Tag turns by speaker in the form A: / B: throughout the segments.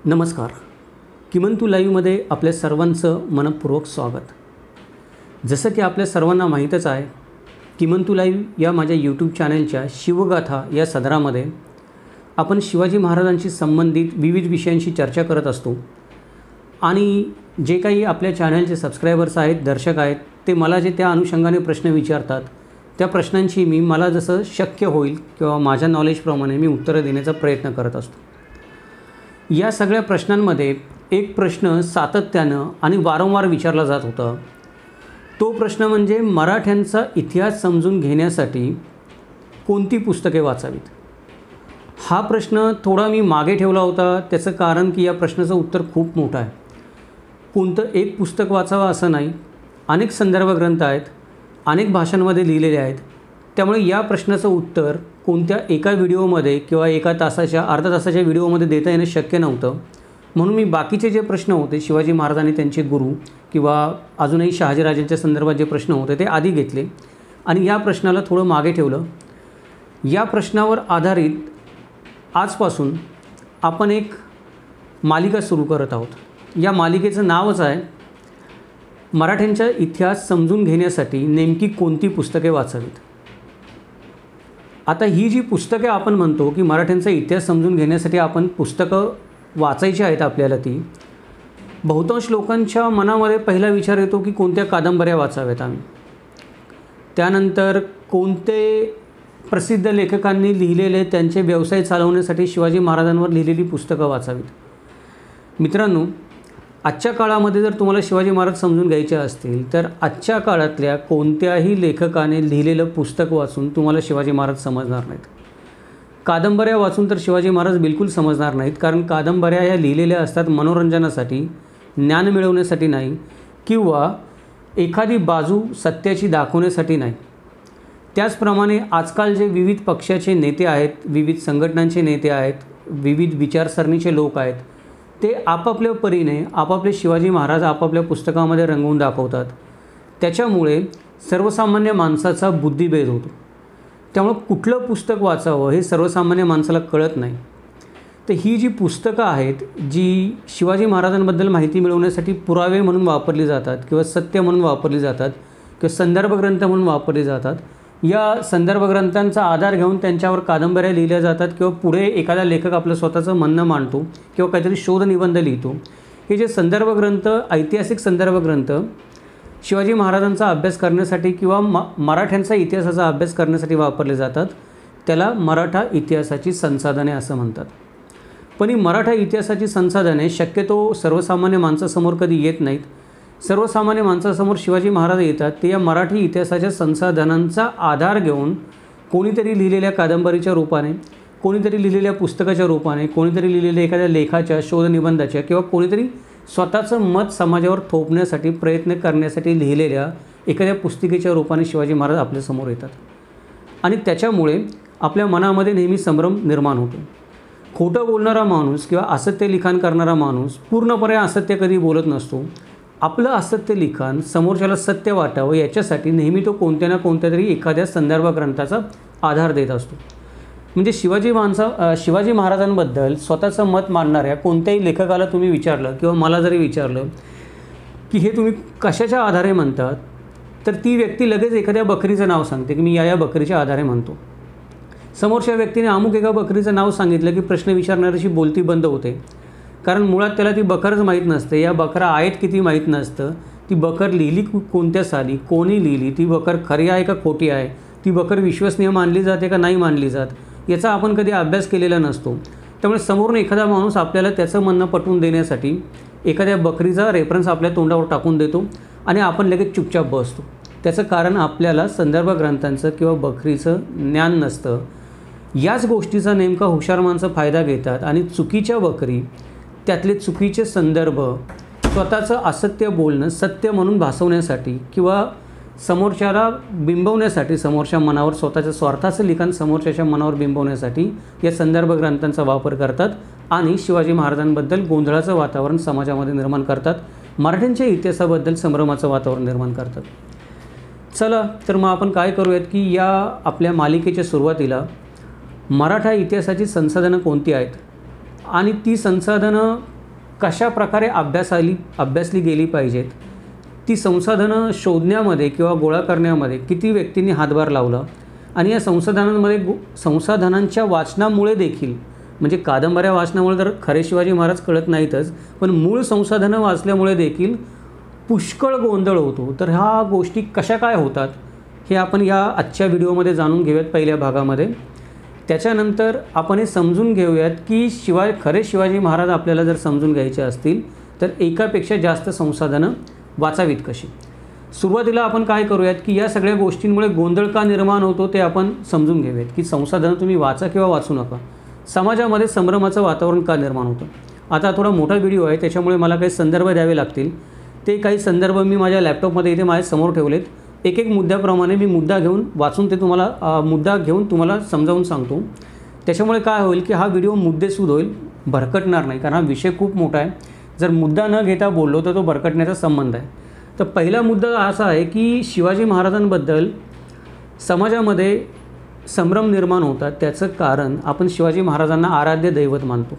A: नमस्कार. किमंतू लाईव्हमध्ये आपल्या सर्वांचं मनपूर्वक स्वागत. जसं की आपल्या सर्वांना माहीतच आहे, किमंतू लाईव्ह या माझ्या यूट्यूब चॅनलच्या शिवगाथा या सदरामध्ये आपण शिवाजी महाराजांशी संबंधित विविध विषयांशी चर्चा करत असतो. आणि जे काही आपल्या चॅनलचे सबस्क्रायबर्स आहेत, दर्शक आहेत, ते मला जे त्या अनुषंगाने प्रश्न विचारतात, त्या प्रश्नांची मला जसं शक्य होईल किंवा माझ्या नॉलेजप्रमाणे मी उत्तरं देण्याचा प्रयत्न करत असतो. या सगळ्या प्रश्नांमध्ये एक प्रश्न सातत्यानं आणि वारंवार विचारला जात होता. तो प्रश्न म्हणजे मराठ्यांचा इतिहास समजून घेण्यासाठी कोणती पुस्तके वाचावीत. हा प्रश्न थोडा मी मागे ठेवला होता. त्याचं कारण की या प्रश्नाचं उत्तर खूप मोठं आहे. कोणतं एक पुस्तक वाचावं असं नाही, अनेक संदर्भ ग्रंथ आहेत, अनेक भाषांमध्ये लिहिलेले आहेत. त्यामुळे या प्रश्नाचं उत्तर कोणत्या एका व्हिडिओमध्ये किंवा एका तासाच्या अर्धा तासाच्या व्हिडिओमध्ये देता येणं शक्य नव्हतं. म्हणून मी बाकीचे जे प्रश्न होते, शिवाजी महाराज आणि त्यांचे गुरु किंवा अजूनही शहाजीराजांच्या संदर्भात जे प्रश्न होते ते आधी घेतले आणि या प्रश्नाला थोडं मागे ठेवलं. या प्रश्नावर आधारित आजपासून आपण एक मालिका सुरू करत आहोत. या मालिकेचं नावच आहे मराठ्यांचा इतिहास समजून घेण्यासाठी नेमकी कोणती पुस्तके वाचावीत. आता ही जी पुस्तके आपण म्हणतो की मराठ्यांचा इतिहास समजून घेण्यासाठी आपण पुस्तकं वाचायची आहेत आपल्याला, ती बहुतांश लोकांच्या मनामध्ये पहिला विचार येतो की कोणत्या कादंबऱ्या वाचाव्यात आम्ही. त्यानंतर कोणते प्रसिद्ध लेखकांनी लिहिलेले त्यांचे व्यवसाय चालवण्यासाठी शिवाजी महाराजांवर लिहिलेली पुस्तकं वाचावीत. मित्रांनो, आजच्या काळामध्ये जर तुम्हाला शिवाजी महाराज समजून घ्यायचे असतील तर आजच्या काळातल्या कोणत्याही लेखकाने लिहिलेलं पुस्तक वाचून तुम्हाला शिवाजी महाराज समजणार नाहीत. कादंबऱ्या वाचून तर शिवाजी महाराज बिलकुल समजणार नाहीत, कारण कादंबऱ्या ह्या लिहिलेल्या असतात मनोरंजनासाठी, ज्ञान मिळवण्यासाठी नाही किंवा एखादी बाजू सत्याची दाखवण्यासाठी नाही. त्याचप्रमाणे आजकाल जे विविध पक्षाचे नेते आहेत, विविध संघटनांचे नेते आहेत, विविध विचारसरणीचे लोक आहेत, ते आपापल्या परीने आपापले शिवाजी महाराज आपापल्या पुस्तकामध्ये रंगवून दाखवतात. त्याच्यामुळे सर्वसामान्य माणसाचा बुद्धिभेद होतो. त्यामुळं कुठलं पुस्तक वाचावं हे सर्वसामान्य माणसाला कळत नाही. तर ही जी पुस्तकं आहेत, जी शिवाजी महाराजांबद्दल माहिती मिळवण्यासाठी पुरावे म्हणून वापरली जातात किंवा सत्य म्हणून वापरली जातात किंवा संदर्भ ग्रंथ म्हणून वापरली जातात, या संदर्भ ग्रंथांचा आधार घेऊन त्यांच्यावर कादंबऱ्या लिहिल्या जातात किंवा पुढे एखादा लेखक आपलं स्वतःचं म्हणणं मांडतो किंवा काहीतरी शोधनिबंध लिहितो. हे जे संदर्भ ग्रंथ, ऐतिहासिक संदर्भ ग्रंथ शिवाजी महाराजांचा अभ्यास करण्यासाठी किंवा मराठ्यांचा इतिहासाचा अभ्यास करण्यासाठी वापरले जातात. त्याला मराठा इतिहासाची संसाधने असं म्हणतात. पण ही मराठा इतिहासाची संसाधने शक्यतो सर्वसामान्य माणसासमोर कधी येत नाहीत. सर्वसामान्य माणसासमोर शिवाजी महाराज येतात ते या मराठी इतिहासाच्या संसाधनांचा आधार घेऊन कोणीतरी लिहिलेल्या कादंबरीच्या रूपाने, कोणीतरी लिहिलेल्या पुस्तकाच्या रूपाने, कोणीतरी लिहिलेल्या एखाद्या लेखाच्या, शोधनिबंधाच्या किंवा कोणीतरी स्वतःचं मत समाजावर थोपण्यासाठी प्रयत्न करण्यासाठी लिहिलेल्या एखाद्या पुस्तिकेच्या रूपाने शिवाजी महाराज आपल्यासमोर येतात. आणि त्याच्यामुळे आपल्या मनामध्ये नेहमी संभ्रम निर्माण होतो. खोटं बोलणारा माणूस किंवा असत्य लिखाण करणारा माणूस पूर्णपणे असत्य कधी बोलत नसतो. आपलं असत्य लिखाण समोरच्याला सत्य वाटावं याच्यासाठी नेहमी तो कोणत्या ना कोणत्या तरी एखाद्या संदर्भ ग्रंथाचा आधार देत असतो. म्हणजे शिवाजी महाराजांबद्दल स्वतःचं मत मांडणाऱ्या कोणत्याही लेखकाला तुम्ही विचारलं किंवा मला जरी विचारलं की हे तुम्ही कशाच्या आधारे म्हणतात, तर ती व्यक्ती लगेच एखाद्या बकरीचं नाव सांगते की मी या बकरीच्या आधारे म्हणतो. समोरच्या व्यक्तीने अमुक एका बकरीचं नाव सांगितलं की प्रश्न विचारणाऱ्याची बोलती बंद होते, कारण मुळात त्याला ती बकरच माहीत नसते. या बकरा आहेत किती माहीत नसतं. ती बकर लिहिली कोणत्या साली, कोणी लिहिली, ती बकर खरी आहे का खोटी आहे, ती बकर विश्वसनीय मानली जाते का नाही मानली जात, याचा आपण कधी अभ्यास केलेला नसतो. त्यामुळे समोरून एखादा माणूस आपल्याला त्याचं म्हणणं पटवून देण्यासाठी एखाद्या बकरीचा रेफरन्स आपल्या तोंडावर टाकून देतो आणि आपण लगेच चुपचाप बसतो. त्याचं कारण आपल्याला संदर्भ ग्रंथांचं किंवा बकरीचं ज्ञान नसतं. याच गोष्टीचा नेमका हुशार माणसं फायदा घेतात आणि चुकीच्या बकरी, त्यातले चुकीचे संदर्भ, स्वतःचं असत्य बोलणं सत्य म्हणून भासवण्यासाठी किंवा समोरच्याला बिंबवण्यासाठी, समोरच्या मनावर स्वतःच्या स्वार्थाचं लिखाण समोरच्याच्या मनावर बिंबवण्यासाठी या संदर्भ ग्रंथांचा वापर करतात आणि शिवाजी महाराजांबद्दल गोंधळाचं वातावरण समाजामध्ये निर्माण करतात. मराठ्यांच्या इतिहासाबद्दल संभ्रमाचं वातावरण निर्माण करतात. चला तर मग आपण काय करूयात की या आपल्या मालिकेच्या सुरुवातीला मराठा इतिहासाची संसाधनं कोणती आहेत आणि ती संसाधनं कशा प्रकारे अभ्यासली गेली पाहिजेत, ती संसाधनं शोधण्यामध्ये किंवा गोळा करण्यामध्ये किती व्यक्तींनी हातभार लावला आणि या संसाधनांच्या वाचनामुळे देखील, म्हणजे कादंबऱ्या वाचनामुळे तर खरे शिवाजी महाराज कळत नाहीतच, पण मूळ संसाधनं वाचल्यामुळे देखील पुष्कळ गोंधळ होतो. तर ह्या गोष्टी कशा काय होतात हे आपण या आजच्या व्हिडिओमध्ये जाणून घेऊयात पहिल्या भागामध्ये. त्याच्यानंतर आपण हे समजून घेऊयात की खरे शिवाजी महाराज आपल्याला जर समजून घ्यायचे असतील तर एकापेक्षा जास्त संसाधनं वाचावीत कशी. सुरुवातीला आपण काय करूयात की या सगळ्या गोष्टींमुळे गोंधळ का निर्माण होतो ते आपण समजून घेऊयात की संसाधनं तुम्ही वाचा किंवा वाचू नका, समाजामध्ये संभ्रमाचं वातावरण का निर्माण होतं. आता थोडा मोठा व्हिडिओ आहे त्याच्यामुळे मला काही संदर्भ द्यावे लागतील. ते काही संदर्भ मी माझ्या लॅपटॉपमध्ये इथे माझ्या समोर ठेवलेत. एक एक मुद्द्याप्रमाणे मी मुद्दा घेऊन वाचून ते तुम्हाला समजावून सांगतो. त्याच्यामुळे काय होईल की हा व्हिडिओ मुद्देसूद होईल, भरकटणार नाही, कारण हा विषय खूप मोठा आहे. जर मुद्दा न घेता बोललो तर तो भरकटण्याचा संबंध आहे. तर पहिला मुद्दा असा आहे की शिवाजी महाराजांबद्दल समाजामध्ये संभ्रम निर्माण होतात. त्याचं कारण आपण शिवाजी महाराजांना आराध्य दैवत मानतो.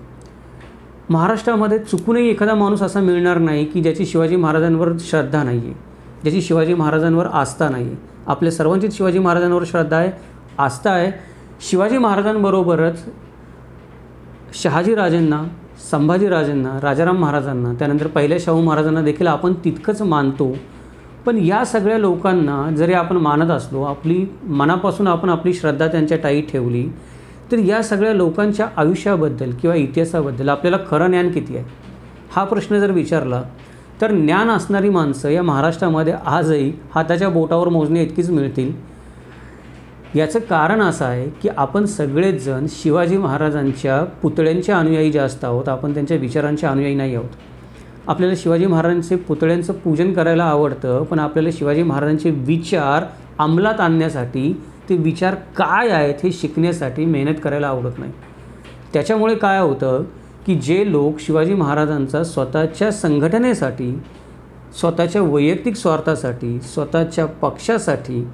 A: महाराष्ट्रामध्ये चुकूनही एखादा माणूस असा मिळणार नाही की ज्याची शिवाजी महाराजांवर श्रद्धा नाही आहे, ज्याची शिवाजी महाराजांवर आस्था नाही आहे. आपल्या सर्वांचीच शिवाजी महाराजांवर श्रद्धा आहे, आस्था आहे. शिवाजी महाराजांबरोबरच शहाजीराजेंना, संभाजीराजेंना, राजाराम महाराजांना, त्यानंतर पहिल्या शाहू महाराजांना देखील आपण तितकंच मानतो. पण या सगळ्या लोकांना जरी आपण मानत असलो, मनापासून आपण आपली श्रद्धा त्यांच्या ठायी ठेवली, तर या सगळ्या लोकांच्या आयुष्याबद्दल किंवा इतिहासाबद्दल आपल्याला खरं ज्ञान किती आहे हा प्रश्न जर विचारला तर ज्ञान असणारी माणसं या महाराष्ट्रामध्ये आजही हाताच्या बोटावर मोजणे इतकीच मिळतील. याचं कारण असं आहे की आपण सगळेच जण शिवाजी महाराजांच्या पुतळ्यांचे अनुयायी जास्त आहोत, आपण त्यांच्या विचारांचे अनुयायी नाही आहोत. आपल्याला शिवाजी महाराजांचे पुतळ्यांचं पूजन करायला आवडतं, पण आपल्याला शिवाजी महाराजांचे विचार अंमलात आणण्यासाठी, ते विचार काय आहेत हे शिकण्यासाठी मेहनत करायला आवडत नाही. त्याच्यामुळे काय होतं की जे लोक शिवाजी महाराजांचा स्वतःच्या संघटनेसाठी, स्वतःच्या वैयक्तिक स्वार्थासाठी, स्वतःच्या पक्षासाठी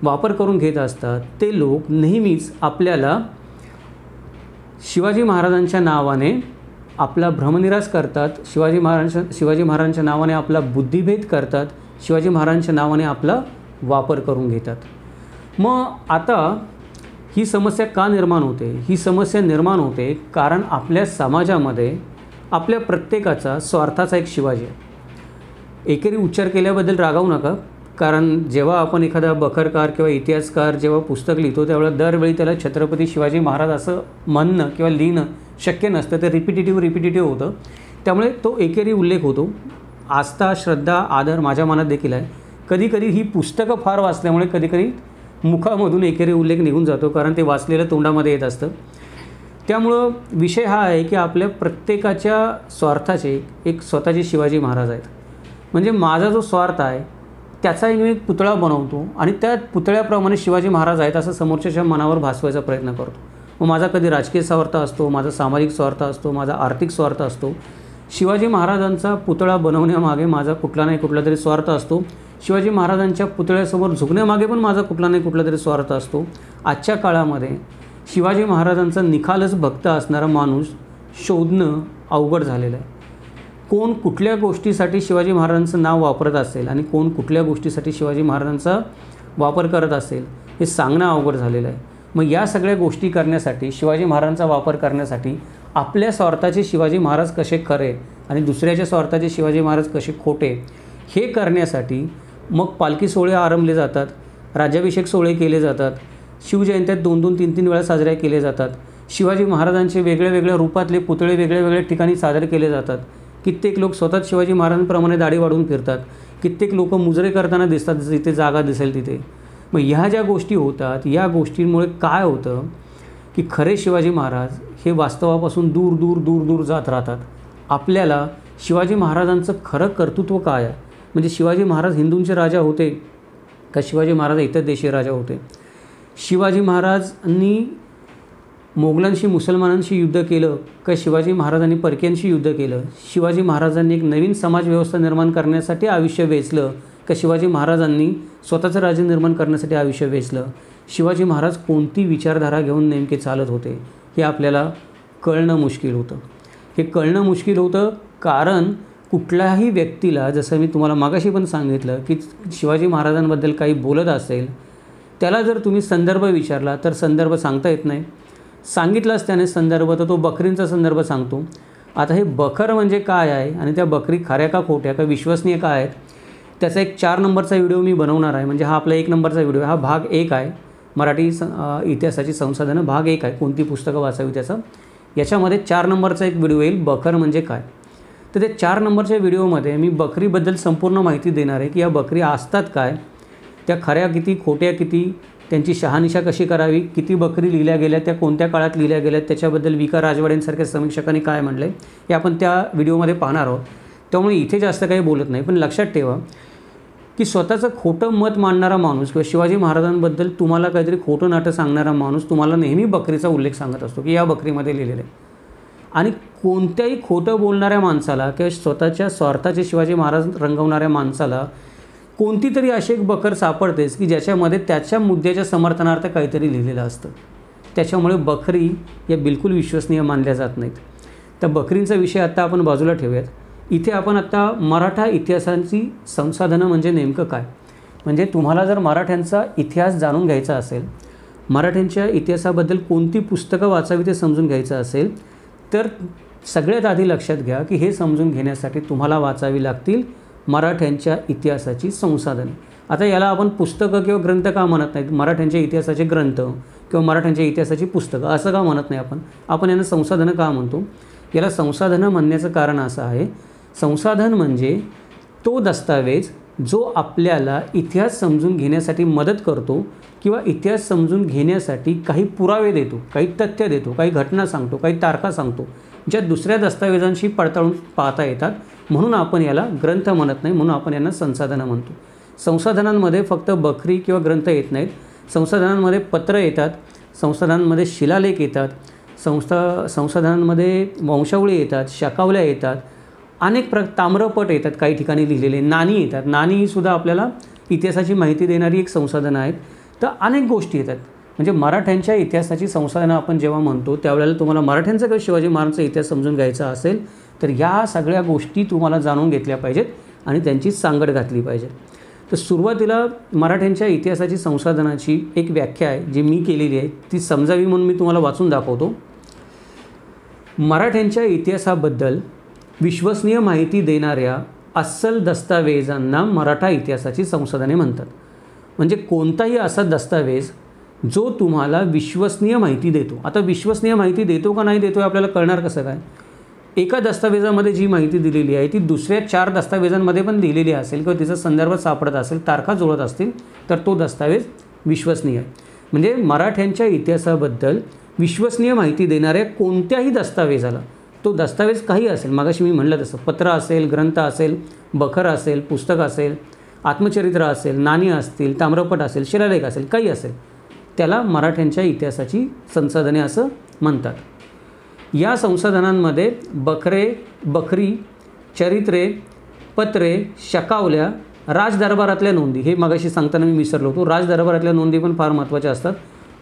A: वापर करून घेत असतात, ते लोक नेहमीच आपल्याला शिवाजी महाराजांच्या नावाने आपला भ्रमनिरास करतात, शिवाजी महाराजांच्या नावाने आपला बुद्धिभेद करतात, शिवाजी महाराजांच्या नावाने आपला वापर करून घेतात. मग आता ही समस्या का निर्माण होते? ही समस्या निर्माण होते कारण आपल्या समाजामध्ये आपल्या प्रत्येकाचा स्वार्थाचा एक शिवाजी आहे. एकेरी उच्चार केल्याबद्दल रागावू नका, कारण जेव्हा आपण एखादा बखरकार किंवा इतिहासकार जेव्हा पुस्तक लिहितो त्यावेळेला दरवेळी त्याला छत्रपती शिवाजी महाराज असं म्हणणं किंवा लिहिणं शक्य नसतं, ते रिपिटेटिव्ह होतं. त्यामुळे तो एकेरी उल्लेख होतो. आस्था, श्रद्धा, आदर माझ्या मनात देखील आहे. कधीकधी ही पुस्तकं फार वाचल्यामुळे कधीकधी मुखामधून एकेरी उल्लेख निघून जातो, कारण ते वाचलेलं तोंडामध्ये येत असतं. त्यामुळं विषय हा आहे की आपल्या प्रत्येकाच्या स्वार्थाचे एक स्वतःचे शिवाजी महाराज आहेत. म्हणजे माझा जो स्वार्थ आहे त्याचाही मी एक पुतळा बनवतो आणि त्या पुतळ्याप्रमाणे शिवाजी महाराज आहेत असं समोरच्याच्या मनावर भासवायचा प्रयत्न करतो. मग माझा कधी राजकीय स्वार्थ असतो, माझा सामाजिक स्वार्थ असतो, माझा आर्थिक स्वार्थ असतो. शिवाजी महाराजांचा पुतळा बनवण्यामागे माझा कुठला नाही कुठला तरी स्वार्थ असतो. शिवाजी महाराजांच्या पुतळ्यासमोर झुकण्यामागे पण माझा कुठला नाही कुठला तरी स्वार्थ असतो. आजच्या काळामध्ये शिवाजी महाराजांचा निखालस भक्त असणारा माणूस शोधणं अवघड झालेलं आहे. कोण कुठल्या गोष्टीसाठी शिवाजी महाराजांचं नाव वापरत असेल आणि कोण कुठल्या गोष्टीसाठी शिवाजी महाराजांचा वापर करत असेल हे सांगणं अवघड झालेलं आहे. मग या सगळ्या गोष्टी करण्यासाठी, शिवाजी महाराजांचा वापर करण्यासाठी आपल्या स्वार्थाचे शिवाजी महाराज कसे खरे आणि दुसऱ्याच्या स्वार्थाचे शिवाजी महाराज कसे खोटे हे करण्यासाठी मग पालखी सोहळे आरंभले जातात, राज्याभिषेक सोहळे केले जातात, शिवजयंत्यात 2-2, 3-3 वेळा साजऱ्या केले जातात. शिवाजी महाराजांचे वेगळ्या रूपातले पुतळे वेगळ्या ठिकाणी सादर केले जातात. कित्येक लोक स्वतःच शिवाजी महाराजांप्रमाणे दाढी वाढवून फिरतात. कित्येक लोक मुजरे करताना दिसतात जिथे जागा दिसेल तिथे. मग ह्या ज्या गोष्टी होतात, या गोष्टींमुळे काय होतं की खरे शिवाजी महाराज हे वास्तवापासून दूर जात राहतात. आपल्याला शिवाजी महाराजांचं खरं कर्तृत्व काय आहे, म्हणजे शिवाजी महाराज हिंदूंचे राजा होते का शिवाजी महाराज इतर देशी राजा होते? शिवाजी महाराजांनी मोगलांशी, मुसलमानांशी युद्ध केलं का शिवाजी महाराजांनी परक्यांशी युद्ध केलं? शिवाजी महाराजांनी एक नवीन समाजव्यवस्था निर्माण करण्यासाठी आयुष्य वेचलं का शिवाजी महाराजांनी स्वतःचं राज्य निर्माण करण्यासाठी आयुष्य वेचलं? शिवाजी महाराज कोणती विचारधारा घेऊन नेमके चालत होते हे आपल्याला कळणं मुश्किल होतं. हे कळणं मुश्किल होतं कारण कुठल्याही व्यक्तीला, जसं मी तुम्हाला मागाशी पण सांगितलं की शिवाजी महाराजांबद्दल काही बोलत असेल, त्याला जर तुम्ही संदर्भ विचारला तर संदर्भ सांगता येत नाही. सांगितलाच त्याने संदर्भ तर तो बकरींचा संदर्भ सांगतो. आता हे बखर म्हणजे काय आहे आणि त्या बकरी खऱ्या का खोट्या का विश्वसनीय का आहेत, त्याचा एक 4 नंबरचा व्हिडिओ मी बनवणार आहे. म्हणजे हा आपला 1 नंबरचा व्हिडिओ, हा भाग 1 आहे. मराठी इतिहासाची संसाधनं भाग 1 आहे, कोणती पुस्तकं वाचावी त्याचा. याच्यामध्ये 4 नंबरचा एक व्हिडिओ येईल, बखर म्हणजे काय. तर ते 4 नंबरच्या व्हिडिओमध्ये मी बकरीबद्दल संपूर्ण माहिती देणार आहे की या बकरी असतात काय, त्या खऱ्या किती खोट्या किती, त्यांची शहानिशा कशी करावी, किती बकरी लिहिल्या गेल्या, त्या कोणत्या काळात लिहिल्या गेल्या, त्याच्याबद्दल विका राजवाड्यांसारख्या समीक्षकांनी काय म्हणलं आहे हे आपण त्या व्हिडिओमध्ये पाहणार आहोत. त्यामुळे इथे जास्त काही बोलत नाही. पण लक्षात ठेवा की स्वतःचं खोटं मत मांडणारा माणूस किंवा शिवाजी महाराजांबद्दल तुम्हाला काहीतरी खोटं नाटं सांगणारा माणूस तुम्हाला नेहमी बकरीचा उल्लेख सांगत असतो की या बकरीमध्ये लिहिलेलं आहे. आणि कोणत्याही खोटं बोलणाऱ्या माणसाला किंवा स्वतःच्या स्वार्थाचे शिवाजी महाराज रंगवणाऱ्या माणसाला कोणती तरी अशी एक बकर सापडतेच की ज्याच्यामध्ये त्याच्या मुद्द्याच्या समर्थनार्थ काहीतरी लिहिलेलं असतं. त्याच्यामुळे बकरी या बिलकुल विश्वसनीय मानल्या जात नाहीत. त्या बकरींचा विषय आत्ता आपण बाजूला ठेवूयात. इथे आपण आत्ता मराठा इतिहासाची संसाधनं म्हणजे नेमकं काय, म्हणजे तुम्हाला जर मराठ्यांचा इतिहास जाणून घ्यायचा असेल, मराठ्यांच्या इतिहासाबद्दल कोणती पुस्तकं वाचावी ते समजून घ्यायचं असेल, तर सगळ्यात आधी लक्षात घ्या की हे समजून घेण्यासाठी तुम्हाला वाचावी लागतील मराठ्यांच्या इतिहासाची संसाधने. आता याला आपण पुस्तकं किंवा ग्रंथ का म्हणत नाहीत, मराठ्यांच्या इतिहासाचे ग्रंथ किंवा मराठ्यांच्या इतिहासाची पुस्तकं असं का म्हणत नाही आपण यांना संसाधनं का म्हणतो. याला संसाधनं म्हणण्याचं कारण असं आहे, संसाधन म्हणजे तो दस्तावेज जो आपल्याला इतिहास समजून घेण्यासाठी मदत करतो किंवा इतिहास समजून घेण्यासाठी काही पुरावे देतो, काही तथ्य देतो, काही घटना सांगतो, काही तारखा सांगतो, ज्या दुसऱ्या दस्तावेजांशी पडताळून पाहता येतात. म्हणून आपण याला ग्रंथ म्हणत नाही, म्हणून आपण यांना संसाधनं म्हणतो. संसाधनांमध्ये फक्त बकरी किंवा ग्रंथ येत नाहीत, संसाधनांमध्ये पत्र येतात, संसाधनांमध्ये शिलालेख येतात, संसाधनांमध्ये वंशावळी येतात, शकावल्या येतात, अनेक ताम्रपट येतात, काही ठिकाणी लिहिलेले नाणी येतात. नाणी ही सुद्धा आपल्याला इतिहासाची माहिती देणारी एक संसाधनं आहेत. तर अनेक गोष्टी येतात. म्हणजे मराठ्यांच्या इतिहासाची संसाधनं आपण जेव्हा म्हणतो त्यावेळेला तुम्हाला मराठ्यांचा किंवा शिवाजी महाराजांचा इतिहास समजून घ्यायचा असेल तर या सगळ्या गोष्टी तुम्हाला जाणून घेतल्या पाहिजेत आणि त्यांची सांगड घातली पाहिजे. तर सुरुवातीला मराठ्यांच्या इतिहासाची संसाधनाची एक व्याख्या आहे जी मी केलेली आहे, ती समजावी म्हणून मी तुम्हाला वाचून दाखवतो. मराठ्यांच्या इतिहासाबद्दल विश्वसनीय माहिती देणाऱ्या अस्सल दस्तावेजांना मराठा इतिहासाची संसाधने म्हणतात. म्हणजे कोणताही असा दस्तावेज जो तुम्हाला विश्वसनीय माहिती देतो. आता विश्वसनीय माहिती देतो का नाही देतो आपल्याला कळणार कसं काय. एका दस्तावेजामध्ये जी माहिती दिलेली आहे ती दुसऱ्या 4 दस्तावेजांमध्ये पण दिलेली असेल किंवा तिचा संदर्भ सापडत असेल, तारखा जुळत असतील तर तो दस्तावेज विश्वसनीय आहे. म्हणजे मराठ्यांच्या इतिहासाबद्दल विश्वसनीय माहिती देणाऱ्या कोणत्याही दस्तावेजाला, तो दस्तावेज काही असेल, मागाशी मी म्हणलं तसं पत्र असेल, ग्रंथ असेल, बखर असेल, पुस्तक असेल, आत्मचरित्र असेल, नाणी असतील, ताम्रपट असेल, शिलालेख असेल, काही असेल, त्याला मराठ्यांच्या इतिहासाची संसाधने असं म्हणतात. या संसाधनांमध्ये बकरी, चरित्रे, पत्रे, शकावल्या, राजदरबारातल्या नोंदी, हे मगाशी सांगताना मी विसरलो होतो, राजदरबारातल्या नोंदी पण फार महत्त्वाच्या असतात.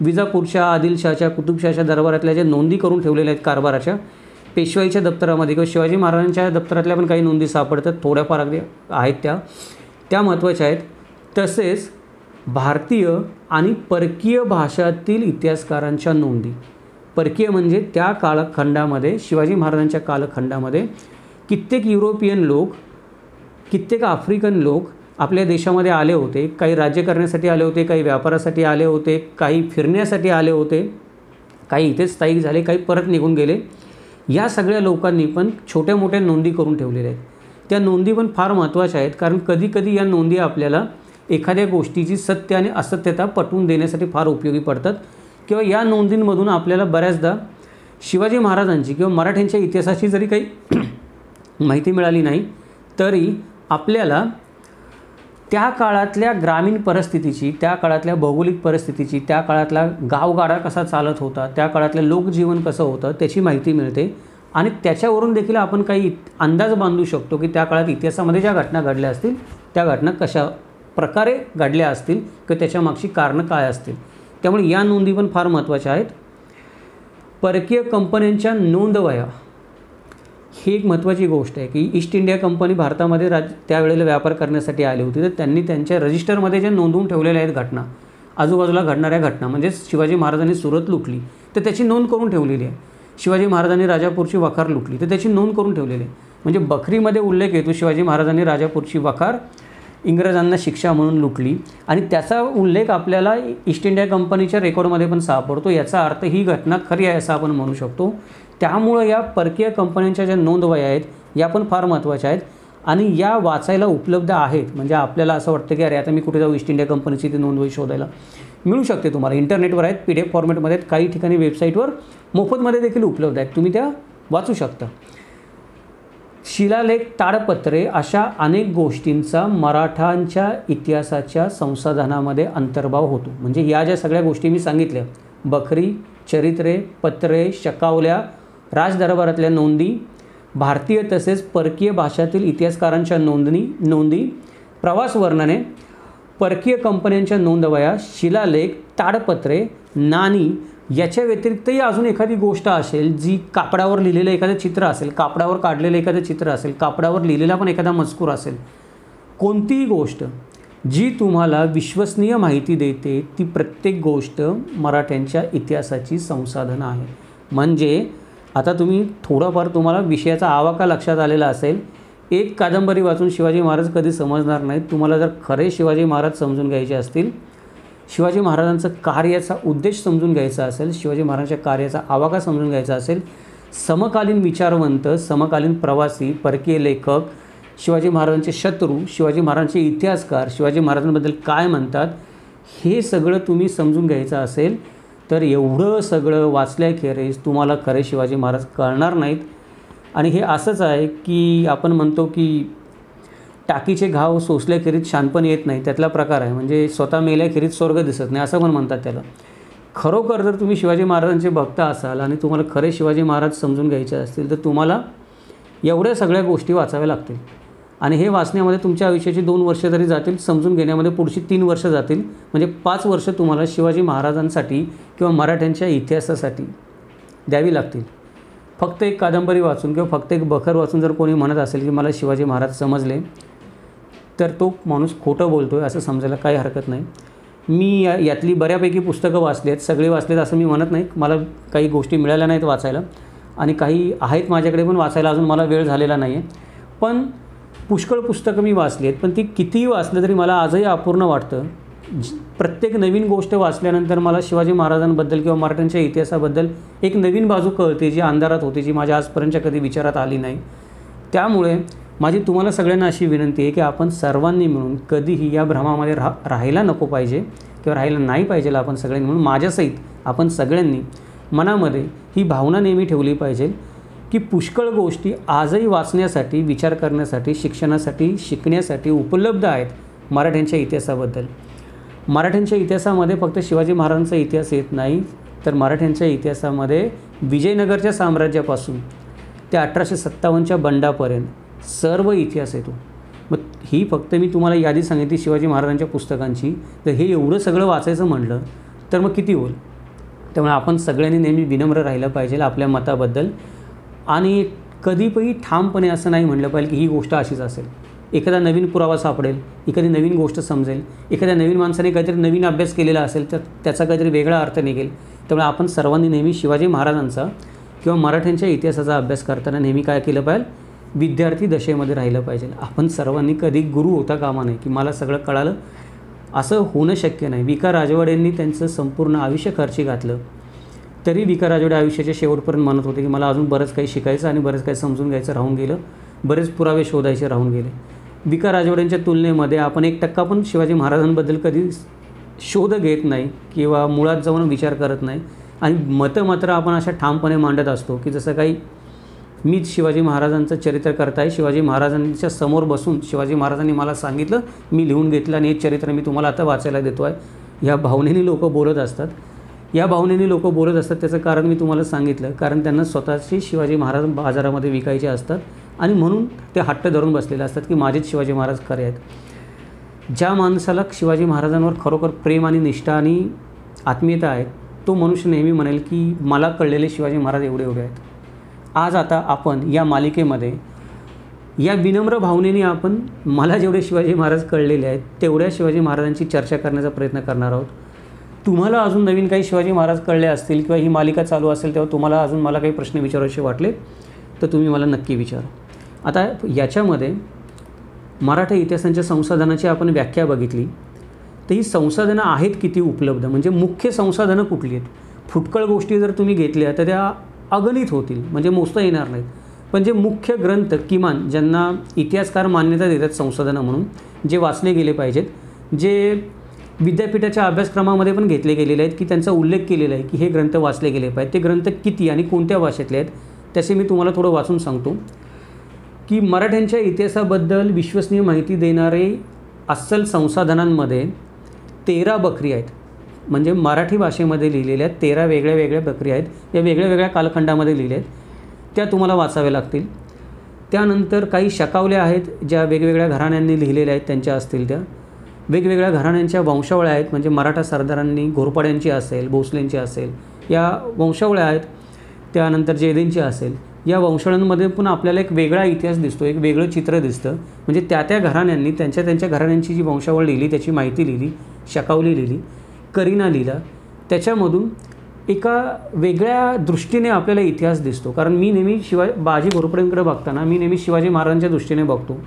A: विजापूरच्या, आदिलशाहच्या, कुतुबशाहच्या दरबारातल्या ज्या नोंदी करून ठेवलेल्या आहेत कारभाराच्या, पेशवाईच्या दप्तरामध्ये किंवा शिवाजी महाराजांच्या दप्तरातल्या पण काही नोंदी सापडतात, थोड्याफार अगदी आहेत त्या महत्त्वाच्या आहेत. तसेच भारतीय आणि परकीय भाषातील इतिहासकारांच्या नोंदी. परकीय म्हणजे त्या कालखंडामध्ये, शिवाजी महाराजांच्या कालखंडामध्ये कित्येक युरोपियन लोक, कित्येक आफ्रिकन लोक आपल्या देशामध्ये आले होते. काही राज्य करण्यासाठी आले होते, काही व्यापारासाठी आले होते, काही फिरण्यासाठी आले होते, काही इथेच स्थायिक झाले, काही परत निघून गेले. या सगळ्या लोकांनी पण छोट्या मोठ्या नोंदी करून ठेवलेल्या आहेत. त्या नोंदी पण फार महत्त्वाच्या आहेत कारण कधीकधी या नोंदी आपल्याला एखाद्या गोष्टीची सत्य आणि असत्यता पटवून देण्यासाठी फार उपयोगी पडतात. किंवा या नोंदींमधून आपल्याला बऱ्याचदा शिवाजी महाराजांची किंवा मराठ्यांच्या इतिहासाची जरी काही माहिती मिळाली नाही तरी आपल्याला त्या काळातल्या ग्रामीण परिस्थितीची, त्या काळातल्या भौगोलिक परिस्थितीची, त्या काळातला गावगाडा कसा चालत होता, त्या काळातलं लोकजीवन कसं होतं त्याची माहिती मिळते. आणि त्याच्यावरून देखील आपण काही अंदाज बांधू शकतो की त्या काळात इतिहासामध्ये ज्या घटना घडल्या असतील त्या घटना कशा प्रकारे घडल्या असतील किंवा त्याच्यामागची कारणं काय असतील. त्यामुळे या नोंदी पण फार महत्त्वाच्या आहेत. परकीय कंपन्यांच्या नोंदवह्या ही एक महत्त्वाची गोष्ट आहे की ईस्ट इंडिया कंपनी भारतामध्ये त्यावेळेला व्यापार करण्यासाठी आली होती, तर त्यांनी त्यांच्या रजिस्टरमध्ये जे नोंदवून ठेवलेल्या आहेत घटना, आजूबाजूला घडणाऱ्या घटना, म्हणजे शिवाजी महाराजांनी सुरत लुटली तर त्याची नोंद करून ठेवलेली आहे. शिवाजी महाराजांनी राजापूरची वखार लुटली तर त्याची नोंद करून ठेवलेली आहे. म्हणजे बखरीमध्ये उल्लेख येतो शिवाजी महाराजांनी राजापूरची वखार इंग्रजांना शिक्षा म्हणून लुटली आणि त्याचा उल्लेख आपल्याला ईस्ट इंडिया कंपनीच्या रेकॉर्डमध्ये पण सापडतो. याचा अर्थ ही घटना खरी आहे असं आपण म्हणू शकतो. त्यामुळं या परकीय कंपन्यांच्या ज्या नोंदवह्या आहेत या पण फार महत्त्वाच्या आहेत आणि या वाचायला उपलब्ध आहेत. म्हणजे आपल्याला असं वाटतं की अरे आता मी कुठे जाऊ, ईस्ट इंडिया कंपनीची ती नोंदवही शोधायला मिळू शकते तुम्हाला. इंटरनेटवर आहेत, PDF फॉर्मॅटमध्ये आहेत, काही ठिकाणी वेबसाईटवर मोफतमध्ये देखील उपलब्ध आहेत, तुम्ही त्या वाचू शकता. शिलालेख, ताडपत्रे अशा अनेक गोष्टींचा मराठांच्या इतिहासाच्या संसाधनामध्ये अंतर्भाव होतो. म्हणजे या ज्या सगळ्या गोष्टी मी सांगितल्या, बखरी, चरित्रे, पत्रे, शकावल्या, राजदरबारातल्या नोंदी, भारतीय तसेच परकीय भाषातील इतिहासकारांच्या नोंदी, प्रवास वर्णने, परकीय कंपन्यांच्या नोंदवह्या, शिलालेख, ताडपत्रे, नाणी, याच्या व्यतिरिक्तही अजून एखादी गोष्ट असेल जी कापडावर लिहिलेलं एखादं चित्र असेल, कापडावर काढलेलं एखादं चित्र असेल, कापडावर लिहिलेला पण एखादा मजकूर असेल, कोणतीही गोष्ट जी तुम्हाला विश्वसनीय माहिती देते ती प्रत्येक गोष्ट मराठ्यांच्या इतिहासाची संसाधनं आहे. म्हणजे आता तुम्ही थोडंफार तुम्हाला विषयाचा आवाका लक्षात आलेला असेल. एक कादंबरी वाचून शिवाजी महाराज कधी समजणार नाहीत. तुम्हाला जर खरे शिवाजी महाराज समजून घ्यायचे असतील, शिवाजी महाराजांचं कार्याचा उद्देश समजून घ्यायचा असेल, शिवाजी महाराजांच्या कार्याचा आवाका समजून घ्यायचा असेल, समकालीन विचारवंत, समकालीन प्रवासी, परकीय लेखक, शिवाजी महाराजांचे शत्रू, शिवाजी महाराजांचे इतिहासकार, शिवाजी महाराजांबद्दल काय म्हणतात, हे सगळं तुम्ही समजून घ्यायचं असेल तर एवढं सगळं वाचल्याखेरीज तुम्हाला खरे शिवाजी महाराज कळणार नाहीत. आणि हे असंच आहे की आपण म्हणतो की टाकीचे घाव सोसल्याखेरीज शानपण येत नाही, त्यातला प्रकार आहे. म्हणजे स्वतः मेल्याखेरीज स्वर्ग दिसत नाही असं पण म्हणतात त्याला. खरोखर जर तुम्ही शिवाजी महाराजांचे भक्त असाल आणि तुम्हाला खरे शिवाजी महाराज समजून घ्यायचे असतील तर तुम्हाला एवढ्या सगळ्या गोष्टी वाचाव्या लागतील. आणि हे वाचण्यामध्ये तुमच्या आयुष्याची 2 वर्ष तरी जातील, समजून घेण्यामध्ये पुढची 3 वर्ष जातील. म्हणजे 5 वर्ष तुम्हाला शिवाजी महाराजांसाठी किंवा मराठ्यांच्या इतिहासासाठी द्यावी लागतील. फक्त एक कादंबरी वाचून किंवा फक्त एक बखर वाचून जर कोणी म्हणत असेल की मला शिवाजी महाराज समजले तर तो माणूस खोटं बोलतो आहे असं समजायला काही हरकत नाही. मी यातली बऱ्यापैकी पुस्तकं वाचली आहेत, सगळे वाचलेत असं मी म्हणत नाही. मला काही गोष्टी मिळाल्या नाहीत वाचायला आणि काही आहेत माझ्याकडे पण वाचायला अजून मला वेळ झालेला नाही आहे. पण पुष्कळ पुस्तकं मी वाचली आहेत, पण ती कितीही वाचलं तरी मला आजही अपूर्ण वाटतं. प्रत्येक नवीन गोष्ट वाचल्यानंतर मला शिवाजी महाराजांबद्दल किंवा मराठ्यांच्या इतिहासाबद्दल एक नवीन बाजू कळते जी अंधारात होती, जी माझ्या आजपर्यंत कधी विचारात आली नाही. त्यामुळे माझी तुम्हाला सगळ्यांना अशी विनंती आहे की आपण सर्वांनी मिळून कधीही या भ्रमामध्ये राहायला नको पाहिजे किंवा राहायला नाही पाहिजे. आपण सगळ्यांनी मिळून माझ्यासहित आपण सगळ्यांनी मनामध्ये ही भावना नेहमी ठेवली पाहिजे की पुष्कळ गोष्टी आजही वाचण्यासाठी, विचार करण्यासाठी, शिक्षणासाठी, शिकण्यासाठी उपलब्ध आहेत मराठ्यांच्या इतिहासाबद्दल. मराठ्यांच्या इतिहासामध्ये फक्त शिवाजी महाराजांचा इतिहास येत नाही, तर मराठ्यांच्या इतिहासामध्ये विजयनगरच्या साम्राज्यापासून ते 1857च्या बंडापर्यंत सर्व इतिहास येतो. मग ही फक्त मी तुम्हाला यादी सांगितली शिवाजी महाराजांच्या पुस्तकांची, तर हे एवढं सगळं वाचायचं म्हटलं तर मग किती होईल. त्यामुळे आपण सगळ्यांनी नेहमी विनम्र राहिलं पाहिजे आपल्या मताबद्दल आणि कधीही ठामपणे असं नाही म्हटलं पाहिजे की ही गोष्ट अशीच असेल. एखादा नवीन पुरावा सापडेल, एखादी नवीन गोष्ट समजेल, एखाद्या नवीन माणसाने काहीतरी नवीन अभ्यास केलेला असेल तर त्याचा काहीतरी वेगळा अर्थ निघेल. त्यामुळे आपण सर्वांनी नेहमी शिवाजी महाराजांचा किंवा मराठ्यांच्या इतिहासाचा अभ्यास करताना नेहमी काय केलं पाहिजे, विद्यार्थी दशेमध्ये राहिलं पाहिजे. आपण सर्वांनी कधी गुरु होता कामा नये की मला सगळं कळालं, असं होणं शक्य नाही. वि. क. राजवाडेंनी त्यांचं संपूर्ण आयुष्य खर्ची घातलं तरी वि. क. राजवाडे आयुष्याच्या शेवटपर्यंत म्हणत होते की मला अजून बरंच काही शिकायचं आणि बरंच काही समजून घ्यायचं राहून गेलं, बरेच पुरावे शोधायचे राहून गेले. वि. क. राजवाडेंच्या तुलनेमध्ये आपण 1% पण शिवाजी महाराजांबद्दल कधी शोध घेत नाही किंवा मुळात जाऊन विचार करत नाही आणि मतं मात्र आपण अशा ठामपणे मांडत असतो की जसं काही मीच शिवाजी महाराजांचं चरित्र करताय, शिवाजी महाराजांच्या समोर बसून शिवाजी महाराजांनी मला सांगितलं, मी लिहून घेतलं आणि हे चरित्र मी तुम्हाला आता वाचायला देतो आहे. ह्या भावनेने लोक बोलत असतात. या भावनेने लोक बोलत असतात त्याचं कारण मी तुम्हाला सांगितलं, कारण त्यांना स्वतःची शिवाजी महाराज बाजारामध्ये विकायचे असतात आणि म्हणून ते हट्ट धरून बसलेले असतात की माझेच शिवाजी महाराज खरे आहेत. ज्या माणसाला शिवाजी महाराजांवर खरोखर प्रेम आणि निष्ठा आणि आत्मीयता आहे तो मनुष्य नेहमी म्हणेल की मला कळलेले शिवाजी महाराज एवढे एवढे आहेत. आज आता आपण या मालिकेमध्ये या विनम्र भावनेने आपण मला जेवढे शिवाजी महाराज कळलेले आहेत तेवढ्या शिवाजी महाराजांची चर्चा करण्याचा प्रयत्न करणार आहोत. तुम्हाला अजून नवीन काही शिवाजी महाराज कळले असतील किंवा ही मालिका चालू असेल तेव्हा तुम्हाला अजून मला काही प्रश्न विचारायचे वाटले तर तुम्ही मला नक्की विचारा. आता याच्यामध्ये मराठा इतिहासांच्या संसाधनाची आपण व्याख्या बघितली तर ही संसाधनं आहेत किती उपलब्ध, म्हणजे मुख्य संसाधनं कुठली आहेत. फुटकळ गोष्टी जर तुम्ही घेतल्या तर त्या अगणित होतील, म्हणजे मोजता येणार नाहीत. पण जे मुख्य ग्रंथ किमान ज्यांना इतिहासकार मान्यता देतात संसाधनं म्हणून, जे वाचले गेले पाहिजेत, जे विद्यापीठाच्या अभ्यासक्रमामध्ये पण घेतले गेलेले आहेत की त्यांचा उल्लेख केलेला आहे की हे ग्रंथ वाचले गेले पाहिजेत, ते ग्रंथ किती आणि कोणत्या भाषेतले आहेत त्याचे मी तुम्हाला थोडं वाचून सांगतो. की मराठ्यांच्या इतिहासाबद्दल विश्वसनीय माहिती देणारे अस्सल संसाधनांमध्ये 13 बखरी आहेत. म्हणजे मराठी भाषेमध्ये लिहिलेल्या 13 वेगळ्या वेगळ्या बखरी आहेत, या वेगळ्या वेगळ्या कालखंडामध्ये लिहिल्या आहेत, त्या तुम्हाला वाचाव्या लागतील. त्यानंतर काही शकावल्या आहेत ज्या वेगवेगळ्या घराण्यांनी लिहिलेल्या आहेत, त्यांच्या असतील त्या. वेगवेगळ्या घराण्यांच्या वंशावळ्या आहेत, म्हणजे मराठा सरदारांनी घोरपड्यांची असेल, भोसलेंची असेल, या वंशावळ्या आहेत. त्यानंतर जयदेंची असेल, या वंशावळ्यांमध्ये पण आपल्याला एक वेगळा इतिहास दिसतो, एक वेगळं चित्र दिसतं. म्हणजे त्या त्या घराण्यांनी त्यांच्या घराण्यांची जी वंशावळ लिहिली त्याची माहिती लिहिली, शकावली लिहिली, करिना लिहिला, त्याच्यामधून एका वेगळ्या दृष्टीने आपल्याला इतिहास दिसतो. कारण मी नेहमी बाजी घोरपडेंकडे बघताना मी नेहमी शिवाजी महाराजांच्या दृष्टीने बघतो,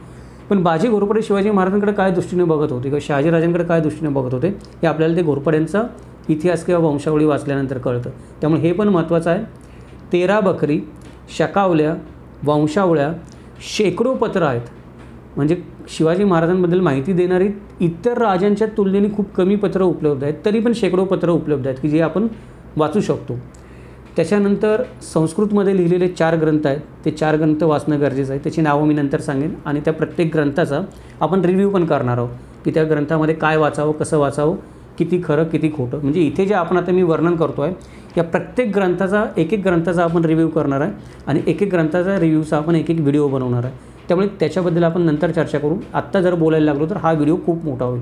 A: पण बाजी घोरपडे शिवाजी महाराजांकडे काय दृष्टीने बघत होते किंवा शहाजीराजांकडे काय दृष्टीने बघत होते हे आपल्याला ते घोरपड्यांचा इतिहास किंवा वंशावळी वाचल्यानंतर कळतं. त्यामुळे हे पण महत्त्वाचं आहे. 13 बखरी, शकावल्या, वंशावळ्या, शेकडो पत्र आहेत. म्हणजे शिवाजी महाराजांबद्दल माहिती देणारी इतर राजांच्या तुलनेने खूप कमी पत्र उपलब्ध आहेत, तरी पण शेकडो पत्र उपलब्ध आहेत की जे आपण वाचू शकतो. त्याच्यानंतर संस्कृतमध्ये लिहिलेले 4 ग्रंथ आहेत, ते 4 ग्रंथ वाचणं गरजेचं आहे. त्याची नावं मी नंतर सांगेन आणि त्या प्रत्येक ग्रंथाचा आपण रिव्ह्यू पण करणार आहोत की त्या ग्रंथामध्ये काय वाचावं, कसं वाचावं, किती खरं किती खोटं. म्हणजे इथे जे आपण आता मी वर्णन करतो आहे या प्रत्येक ग्रंथाचा एक ग्रंथाचा आपण रिव्ह्यू करणार आहे आणि एक ग्रंथाचा रिव्ह्यूचा आपण एक व्हिडिओ बनवणार आहे. त्यामुळे त्याच्याबद्दल आपण नंतर चर्चा करू. आत्ता जर बोलायला लागलो तर हा व्हिडिओ खूप मोठा होईल.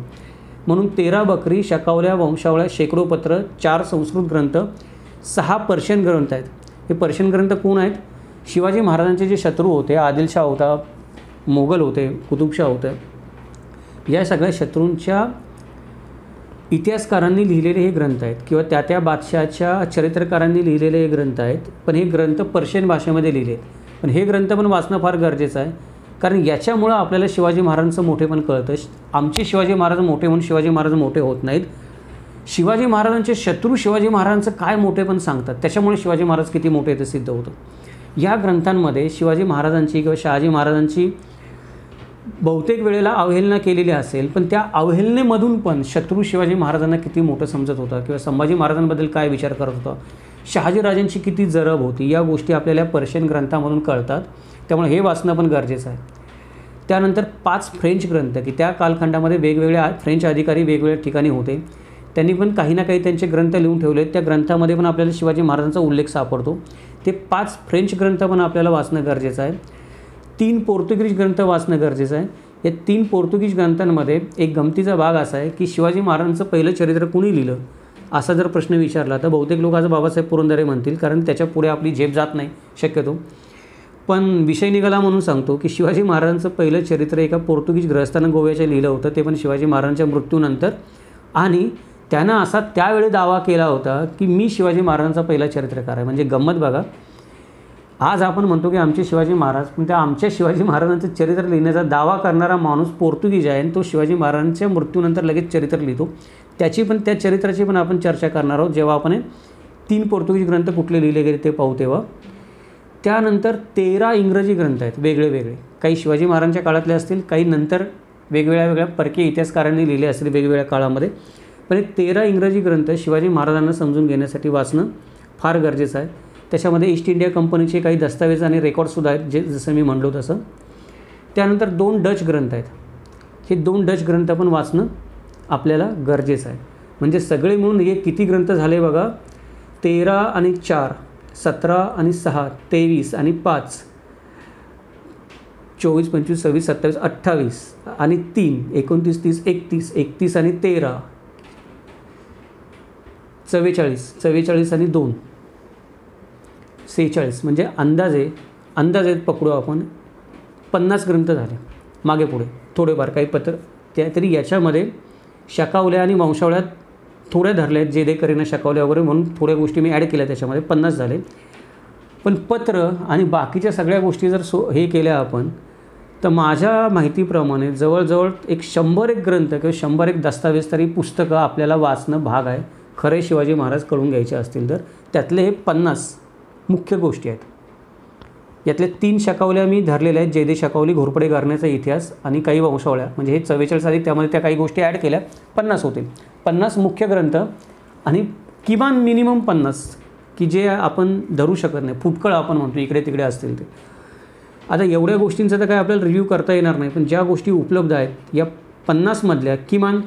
A: म्हणून 13 बखरी, शकावल्या, वंशावळ्या, शेकडो पत्र, 4 संस्कृत ग्रंथ, 6 पर्शियन ग्रंथ आहेत. हे पर्शियन ग्रंथ कोण आहेत? शिवाजी महाराजांचे जे शत्रू होते, आदिलशाह होता, मोगल होते, कुतुबशाह होते, या सगळ्या शत्रूंच्या इतिहासकारांनी लिहिलेले हे ग्रंथ आहेत किंवा त्या त्या बादशहाच्या चरित्रकारांनी लिहिलेले हे ग्रंथ आहेत. पण हे ग्रंथ पर्शियन भाषेमध्ये लिहिले आहेत. पण हे ग्रंथ पण वाचणं फार गरजेचं आहे, कारण याच्यामुळं आपल्याला शिवाजी महाराजांचं मोठेपण कळतं. आमचे शिवाजी महाराज मोठे म्हणून शिवाजी महाराज मोठे होत नाहीत. शिवाजी महाराजांचे शत्रू शिवाजी महाराजांचं काय मोठेपण सांगतात, त्याच्यामुळे शिवाजी महाराज किती मोठे ते सिद्ध होतं. या ग्रंथांमध्ये शिवाजी महाराजांची किंवा शहाजी महाराजांची बहुतेक वेळेला अवहेलना केलेली असेल, पण त्या अवहेलनेमधून पण शत्रू शिवाजी महाराजांना किती मोठं समजत होता किंवा संभाजी महाराजांबद्दल काय विचार करत होता, शहाजीराजांची किती जरब होती, या गोष्टी आपल्याला पर्शियन ग्रंथामधून कळतात. त्यामुळे हे वाचणं पण गरजेचं आहे. त्यानंतर 5 फ्रेंच ग्रंथ की त्या कालखंडामध्ये वेगवेगळ्या फ्रेंच अधिकारी वेगवेगळ्या ठिकाणी होते, त्यांनी पण काही ना काही त्यांचे ग्रंथ लिहून ठेवले. त्या ग्रंथामध्ये पण आपल्याला शिवाजी महाराजांचा उल्लेख सापडतो. ते 5 फ्रेंच ग्रंथ पण आपल्याला वाचणं गरजेचं आहे. 3 पोर्तुगीज ग्रंथ वाचणं गरजेचं आहे. या 3 पोर्तुगीज ग्रंथांमध्ये एक गमतीचा भाग असा आहे की शिवाजी महाराजांचं पहिलं चरित्र कुणी लिहिलं असा जर प्रश्न विचारला तर बहुतेक लोक आज बाबासाहेब पुरंदरे म्हणतील, कारण त्याच्या पुढे आपली झेप जात नाही शक्यतो. पण विषय निघाला म्हणून सांगतो की शिवाजी महाराजांचं पहिलं चरित्र एका पोर्तुगीज ग्रहस्थानं गोव्याच्या लिहिलं होतं, ते पण शिवाजी महाराजांच्या मृत्यूनंतर. आणि त्यानं असा त्यावेळी दावा केला होता की मी शिवाजी महाराजांचा पहिला चरित्रकार आहे. म्हणजे गंमत बघा, आज आपण म्हणतो की आमचे शिवाजी महाराज, पण त्या आमच्या शिवाजी महाराजांचं चरित्र लिहिण्याचा दावा करणारा माणूस पोर्तुगीज आहे आणि तो शिवाजी महाराजांच्या मृत्यूनंतर लगेच चरित्र लिहितो. त्या चरित्राची पण आपण चर्चा करणार आहोत जेव्हा आपण 3 पोर्तुगीज ग्रंथ कुठले लिहिले गेले ते पाहू तेव्हा. त्यानंतर 13 इंग्रजी ग्रंथ आहेत वेगळे वेगळे, काही शिवाजी महाराजांच्या काळातले असतील, काही नंतर वेगवेगळ्या परकीय इतिहासकारांनी लिहिले असतील वेगवेगळ्या काळामध्ये. पण हे 13 इंग्रजी ग्रंथ शिवाजी महाराजांना समजून घेण्यासाठी वाचणं फार गरजेचं आहे. त्याच्यामध्ये ईस्ट इंडिया कंपनीचे काही दस्तावेज आणि रेकॉर्डसुद्धा आहेत, जे जसं मी म्हणलो तसं. त्यानंतर 2 डच ग्रंथ आहेत. हे 2 डच ग्रंथ पण वाचणं आपल्याला गरजेचं आहे. म्हणजे सगळे मिळून हे किती ग्रंथ झाले बघा, 13 आणि 4 17 आणि 6 23 आणि 5 24 25 26 27 28 आणि 3 29 30 31 31 आणि 13 44 आणि 2 46 म्हणजे अंदाजे पकडू आपण 50 ग्रंथ झाले मागे पुढे थोडेफार काही पत्र तरी याच्यामध्ये शकावल्या आणि वंशावळ्यात थोड्या धरल्या आहेत, जेदेकरीनं शकावल्या वगैरे म्हणून थोड्या गोष्टी मी ॲड केल्या त्याच्यामध्ये 50 झाले. पण पत्र आणि बाकीच्या सगळ्या गोष्टी जर हे केल्या आपण तर माझ्या माहितीप्रमाणे जवळजवळ एक 100 ग्रंथ किंवा 100 दस्तावेज तरी पुस्तकं आपल्याला वाचणं भाग आहे खरे शिवाजी महाराज कळून घ्यायचे असतील तर. त्यातले हे 50 मुख्य गोष्टी आहेत. यातले 3 शकावल्या मी धरलेल्या आहेत, जयदेव शकावली, घोरपडे घराण्याचा इतिहास आणि काही वंशावळ्या, म्हणजे हे 44 अधिक त्यामध्ये त्या काही गोष्टी ॲड केल्या 50 होतील. 50 मुख्य ग्रंथ आणि किमान मिनिमम 50 की जे आपण धरू शकत नाही, फुटकळ आपण म्हणतो इकडे तिकडे असतील ते. आता एवढ्या गोष्टींचा तर काय आपल्याला रिव्ह्यू करता येणार नाही, पण ज्या गोष्टी उपलब्ध आहेत या 50 मधल्या किमान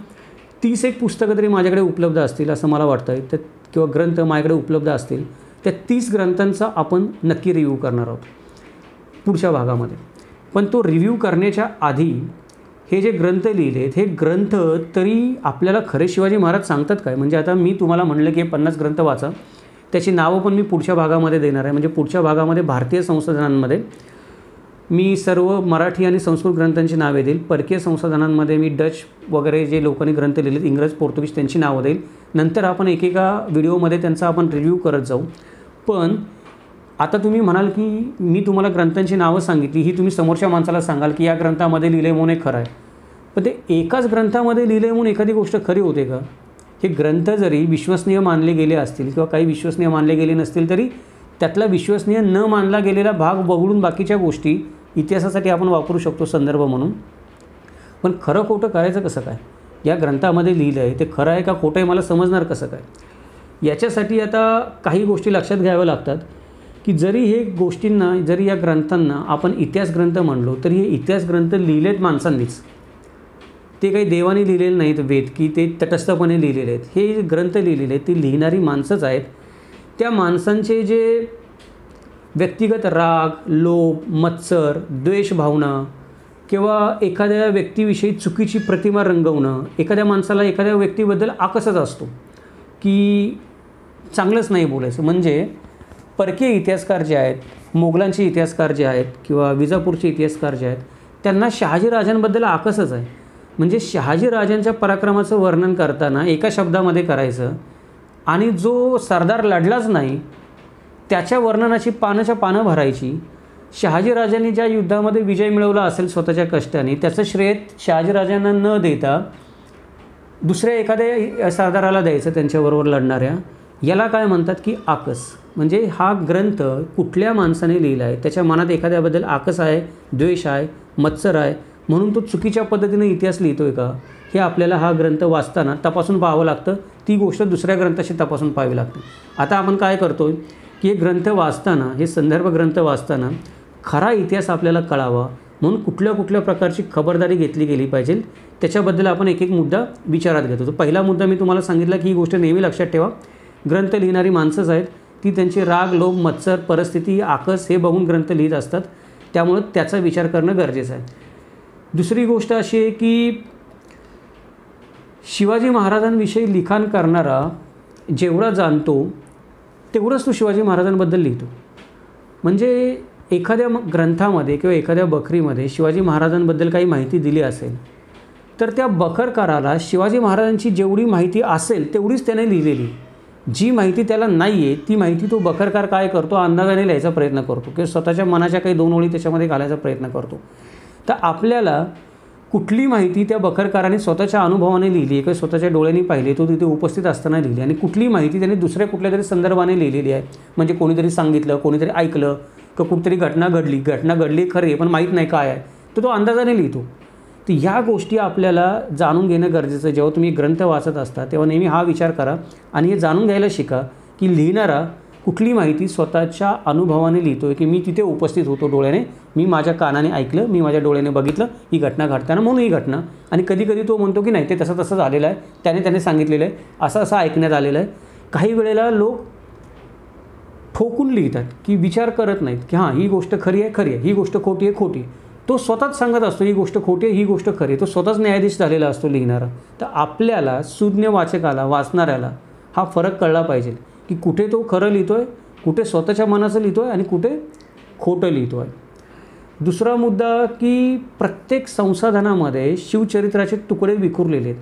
A: 30 एक पुस्तकं तरी माझ्याकडे उपलब्ध असतील असं मला वाटतं आहे. किंवा ग्रंथ माझ्याकडे उपलब्ध असतील त्या 30 ग्रंथांचा आपण नक्की रिव्ह्यू करणार आहोत पुढच्या भागामध्ये. पण तो रिव्ह्यू करण्याच्या आधी हे जे ग्रंथ लिहिलेत हे ग्रंथ तरी आपल्याला खरे शिवाजी महाराज सांगतात काय. म्हणजे आता मी तुम्हाला म्हणलं की हे 50 ग्रंथ वाचा, त्याची नावं पण मी पुढच्या भागामध्ये देणार आहे. म्हणजे पुढच्या भागामध्ये भारतीय संशोधनांमध्ये मी सर्व मराठी आणि संस्कृत ग्रंथांची नावे देईल. परकीय संशोधनांमध्ये मी डच वगैरे जे लोकांनी ग्रंथ लिहिलेत, इंग्रज पोर्तुगीज, त्यांची नावं देईल. नंतर आपण एकेका व्हिडिओमध्ये त्यांचा आपण रिव्ह्यू करत जाऊ. पण आता तुम्ही म्हणाल की मी तुम्हाला ग्रंथांची नावं सांगितली, ही तुम्ही समोरच्या माणसाला सांगाल की या ग्रंथामध्ये लिहिले म्हणून हे खरं आहे. पण ते एकाच ग्रंथामध्ये लिहिले म्हणून एखादी गोष्ट खरी होते का. हे ग्रंथ जरी विश्वसनीय मानले गेले असतील किंवा काही विश्वसनीय मानले गेले नसतील तरी त्यातला विश्वसनीय न मानला गेलेला भाग वगळून बाकीच्या गोष्टी इतिहासासाठी आपण वापरू शकतो संदर्भ म्हणून. पण खरं खोटं करायचं कसं काय. या ग्रंथामध्ये लिहिलं आहे ते खरं आहे का खोटं आहे मला समजणार कसं काय. याच्यासाठी आता काही गोष्टी लक्षात घ्याव्या लागतात की जरी हे गोष्टींना, जरी या ग्रंथांना आपण इतिहास ग्रंथ म्हणलो तरी हे इतिहास ग्रंथ लिहिलेत माणसांनीच. ते काही देवाने लिहिलेले नाहीत वेद की ते तटस्थपणे लिहिलेले आहेत. हे ग्रंथ लिहिलेले आहेत ती लिहिणारी माणसंच आहेत. त्या माणसांचे जे व्यक्तिगत राग, लोभ, मत्सर, द्वेष भावना किंवा एखाद्या व्यक्तीविषयी चुकीची प्रतिमा रंगवणं, एखाद्या माणसाला एखाद्या व्यक्तीबद्दल आकसच असतो की चांगलंच नाही बोलायचं. म्हणजे परकीय इतिहासकार जे आहेत, मोगलांचे इतिहासकार जे आहेत किंवा विजापूरचे इतिहासकार जे आहेत त्यांना शहाजीराजांबद्दल आकसच आहे. म्हणजे शहाजीराजांच्या पराक्रमाचं वर्णन करताना एका शब्दामध्ये करायचं आणि जो सरदार लढलाच नाही त्याच्या वर्णनाची पानं भरायची. शहाजीराजांनी ज्या युद्धामध्ये विजय मिळवला असेल स्वतःच्या कष्टाने त्याचं श्रेय शहाजीराजांना न देता दुसऱ्या एखाद्या सरदाराला द्यायचं त्यांच्याबरोबर लढणाऱ्या. याला काय म्हणतात की आकस. म्हणजे हा ग्रंथ कुठल्या माणसाने लिहिला आहे, त्याच्या मनात एखाद्याबद्दल आकस आहे, द्वेष आहे, मत्सर आहे म्हणून तो चुकीच्या पद्धतीने इतिहास लिहितो आहे का हे आपल्याला हा ग्रंथ वाचताना तपासून पाहावं लागतं. ती गोष्ट दुसऱ्या ग्रंथाशी तपासून पाहावी लागते. आता आपण काय करतो की हे ग्रंथ वाचताना, हे संदर्भ ग्रंथ वाचताना खरा इतिहास आपल्याला कळावा म्हणून कुठल्या प्रकारची खबरदारी घेतली गेली पाहिजे त्याच्याबद्दल आपण एक एक मुद्दा विचारात घेतो. तो पहिला मुद्दा मी तुम्हाला सांगितला की ही गोष्ट नेहमी लक्षात ठेवा. ग्रंथ लिहिणारी माणसंच आहेत ती त्यांची राग, लोभ, मत्सर, परिस्थिती, आकस हे बघून ग्रंथ लिहित असतात. त्यामुळे त्याचा विचार करणं गरजेचं आहे. दुसरी गोष्ट अशी आहे की शिवाजी महाराजांविषयी लिखाण करणारा जेवढा जाणतो तेवढंच तो शिवाजी महाराजांबद्दल लिहितो. म्हणजे एखाद्या ग्रंथामध्ये किंवा एखाद्या बखरीमध्ये शिवाजी महाराजांबद्दल काही माहिती दिली असेल तर त्या बखरकाराला शिवाजी महाराजांची जेवढी माहिती असेल तेवढीच त्याने लिहिलेली. जी माहिती त्याला नाही आहे ती माहिती तो बखरकार काय करतो, अंदाजाने लिहायचा प्रयत्न करतो किंवा स्वतःच्या मनाच्या काही 2 ओळी त्याच्यामध्ये घालायचा प्रयत्न करतो. तर आपल्याला कुठली माहिती त्या बखरकाराने स्वतःच्या अनुभवाने लिहिली किंवा स्वतःच्या डोळ्यांनी पाहिली, तो तिथे उपस्थित असताना लिहिली, आणि कुठली माहिती त्याने दुसऱ्या कुठल्या तरी संदर्भाने लिहिलेली आहे. म्हणजे कोणीतरी सांगितलं, कोणीतरी ऐकलं किंवा कुठेतरी घटना घडली खरी पण माहीत नाही काय आहे, तर तो अंदाजाने लिहितो. तर ह्या गोष्टी आपल्याला जाणून घेणं गरजेचं आहे. जेव्हा तुम्ही ग्रंथ वाचत असता तेव्हा नेहमी हा विचार करा आणि हे जाणून घ्यायला शिका की लिहिणारा कुठली माहिती स्वतःच्या अनुभवाने लिहितो आहे की मी तिथे उपस्थित होतो डोळ्याने, मी माझ्या कानाने ऐकलं, मी माझ्या डोळ्याने बघितलं ही घटना घडताना म्हणून ही घटना. आणि कधी तो म्हणतो की नाही ते तसं झालेलं आहे, त्याने सांगितलेलं आहे, असं ऐकण्यात आलेलं आहे. काही वेळेला लोक ठोकून लिहितात की विचार करत नाहीत की हां ही गोष्ट खरी आहे, ही गोष्ट खोटी आहे. तो स्वतःच सांगत असतो ही गोष्ट खोटी आहे, ही गोष्ट खरी आहे. तो स्वतःच न्यायाधीश झालेला असतो लिहिणारा. तर आपल्याला सुज्ञ वाचकाला, वाचणाऱ्याला हा फरक कळला पाहिजे की कुठे तो खरं लिहितो आहे, कुठे स्वतःच्या मनाचं लिहितो आहे आणि कुठे खोटं लिहितो आहे. दुसरा मुद्दा की प्रत्येक संसाधनामध्ये शिवचरित्राचे तुकडे विखुरलेले आहेत.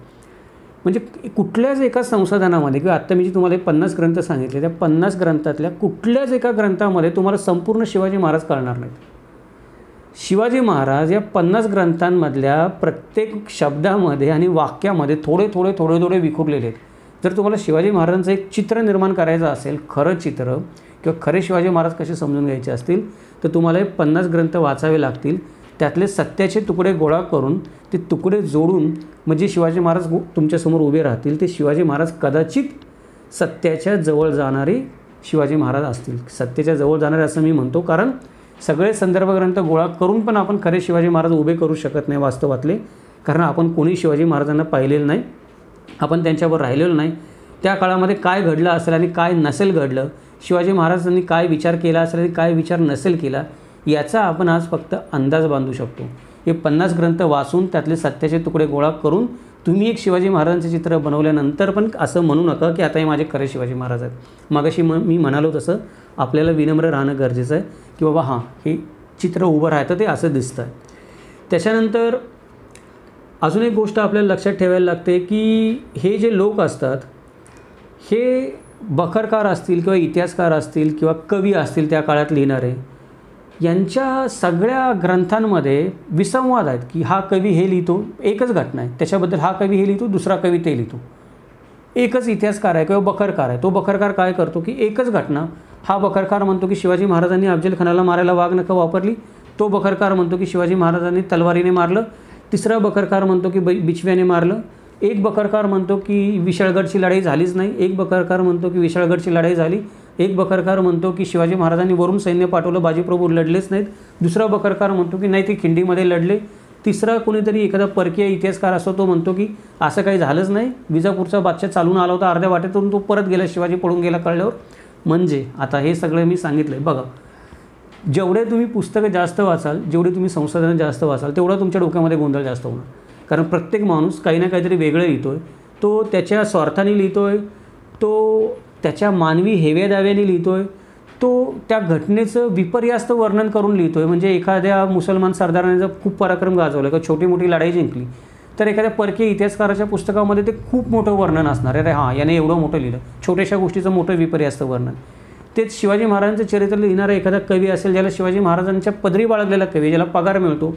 A: म्हणजे कुठल्याच एका संसाधनामध्ये किंवा आत्ता मी जे तुम्हाला 50 ग्रंथ सांगितले त्या 50 ग्रंथातल्या कुठल्याच एका ग्रंथामध्ये तुम्हाला संपूर्ण शिवाजी महाराज कळणार नाहीत. शिवाजी महाराज या 50 ग्रंथांमधल्या प्रत्येक शब्दामध्ये आणि वाक्यामध्ये थोडे विखुरलेले आहेत. जर तुम्हाला शिवाजी महाराजांचं एक चित्र निर्माण करायचं असेल, खरं चित्र किंवा खरे शिवाजी महाराज कसे समजून घ्यायचे असतील तर तुम्हाला हे 50 ग्रंथ वाचावे लागतील. त्यातले सत्याचे तुकडे गोळा करून ते तुकडे जोडून म्हणजे शिवाजी महाराज तुमच्यासमोर उभे राहतील. ते शिवाजी महाराज कदाचित सत्याच्या जवळ जाणारे शिवाजी महाराज असतील. सत्याच्या जवळ जाणारे असं मी म्हणतो कारण सगळे संदर्भ ग्रंथ गोळा करून पण आपण खरे शिवाजी महाराज उभे करू शकत नाही वास्तवातले, कारण आपण कोणी शिवाजी महाराजांना पाहिलेलं नाही, आपण त्यांच्यावर राहिलेलो नाही. त्या काळामध्ये काय घडलं असेल आणि काय नसेल घडलं, शिवाजी महाराजांनी काय विचार केला असेल आणि काय विचार नसेल केला, याचा आपण आज फक्त अंदाज बांधू शकतो. हे 50 ग्रंथ वाचून त्यातले सत्याचे तुकडे गोळा करून तुम्ही एक शिवाजी महाराजांचे चित्र बनवल्यानंतर पण असं म्हणू नका की आता हे माझे खरे शिवाजी महाराज आहेत. मगाशी मी म्हणालो तसं आपल्याला विनम्र राहणं गरजेचं आहे की बाबा हां हे चित्र उभं राहतं ते असं दिसतं आहे. त्याच्यानंतर अजून एक गोष्ट आपल्याला लक्षात ठेवायला लागते की हे जे लोक असतात हे बखरकार असतील किंवा इतिहासकार असतील किंवा कवी असतील त्या काळात लिहिणारे, यांच्या सगळ्या ग्रंथांमध्ये विसंवाद आहेत की हा कवी हे लिहितो, एकच घटना आहे त्याच्याबद्दल, हा कवी हे लिहितो, दुसरा कवी ते लिहितो. एकच इतिहासकार आहे किंवा बखरकार आहे, तो बखरकार काय करतो की एकच घटना, हा बखरकार म्हणतो की शिवाजी महाराजांनी अफजल खानाला मारायला वाघनखं वापरली, तो बखरकार म्हणतो की शिवाजी महाराजांनी तलवारीने मारलं, तिसरा बखरकार म्हणतो की बिछव्याने मारलं, एक बखरकार म्हणतो की विशाळगडची लढाई झालीच नाही, एक बखरकार म्हणतो की विशाळगडची लढाई झाली, एक बखरकार म्हणतो की शिवाजी महाराजांनी वरून सैन्य पाठवलं, बाजीप्रभू लढलेच नाहीत, दुसरा बखरकार म्हणतो की नाही ते खिंडीमध्ये लढले, तिसरा कोणीतरी एखादा परकीय इतिहासकार असतो तो म्हणतो की असं काही झालंच नाही, विजापूरचा बादशाह चालून आला होता, अर्ध्या वाटेतून तो परत गेला, शिवाजी पळून गेला कळल्यावर. म्हणजे आता हे सगळं मी सांगितलं आहे बघा, जेवढे तुम्ही पुस्तकं जास्त वाचाल, जेवढे तुम्ही संसाधनं जास्त वाचाल, तेवढा तुमच्या डोक्यामध्ये गोंधळ जास्त होणार. कारण प्रत्येक माणूस काही ना काहीतरी वेगळं लिहितो आहे, तो त्याच्या स्वार्थाने लिहितो आहे, तो त्याच्या मानवी हेवेदाव्याने लिहितो आहे, तो त्या घटनेचं विपर्यास्त वर्णन करून लिहितो आहे. म्हणजे एखाद्या मुसलमान सरदाराने जर खूप पराक्रम गाजवला किंवा छोटी मोठी लढाई जिंकली तर एखाद्या परकीय इतिहासकाराच्या पुस्तकामध्ये ते खूप मोठं वर्णन असणार आहे. अरे हां याने एवढं मोठं लिहिलं, छोट्याशा गोष्टीचं मोठं विपर्यास्त वर्णन. तेच शिवाजी महाराजांचं चरित्र लिहिणारा एखादा कवी असेल, ज्याला शिवाजी महाराजांच्या पदरी बाळगलेला कवी, ज्याला पगार मिळतो,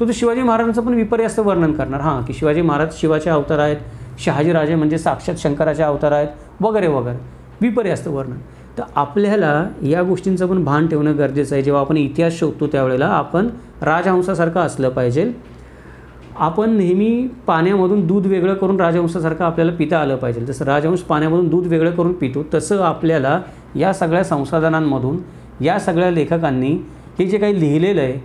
A: तो शिवाजी महाराजांचं पण विपर्यास्त वर्णन करणार. हां की शिवाजी महाराज शिवाचे अवतार आहेत, शहाजीराजे म्हणजे साक्षात शंकराचे अवतार आहेत वगैरे वगैरे, विपर्यास्त वर्णन. तर आपल्याला या गोष्टींचं पण भान ठेवणं गरजेचं आहे. जेव्हा आपण इतिहास शोधतो त्यावेळेला आपण राजहंसासारखं असलं पाहिजे. आपण नेहमी पाण्यामधून दूध वेगळं करून राजहंसासारखं आपल्याला पिता आलं पाहिजे. जसं राजहंस पाण्यामधून दूध वेगळं करून पितो, तसं आपल्याला या सगळ्या संसाधनांमधून या सगळ्या लेखकांनी हे जे काही लिहिलेलं आहे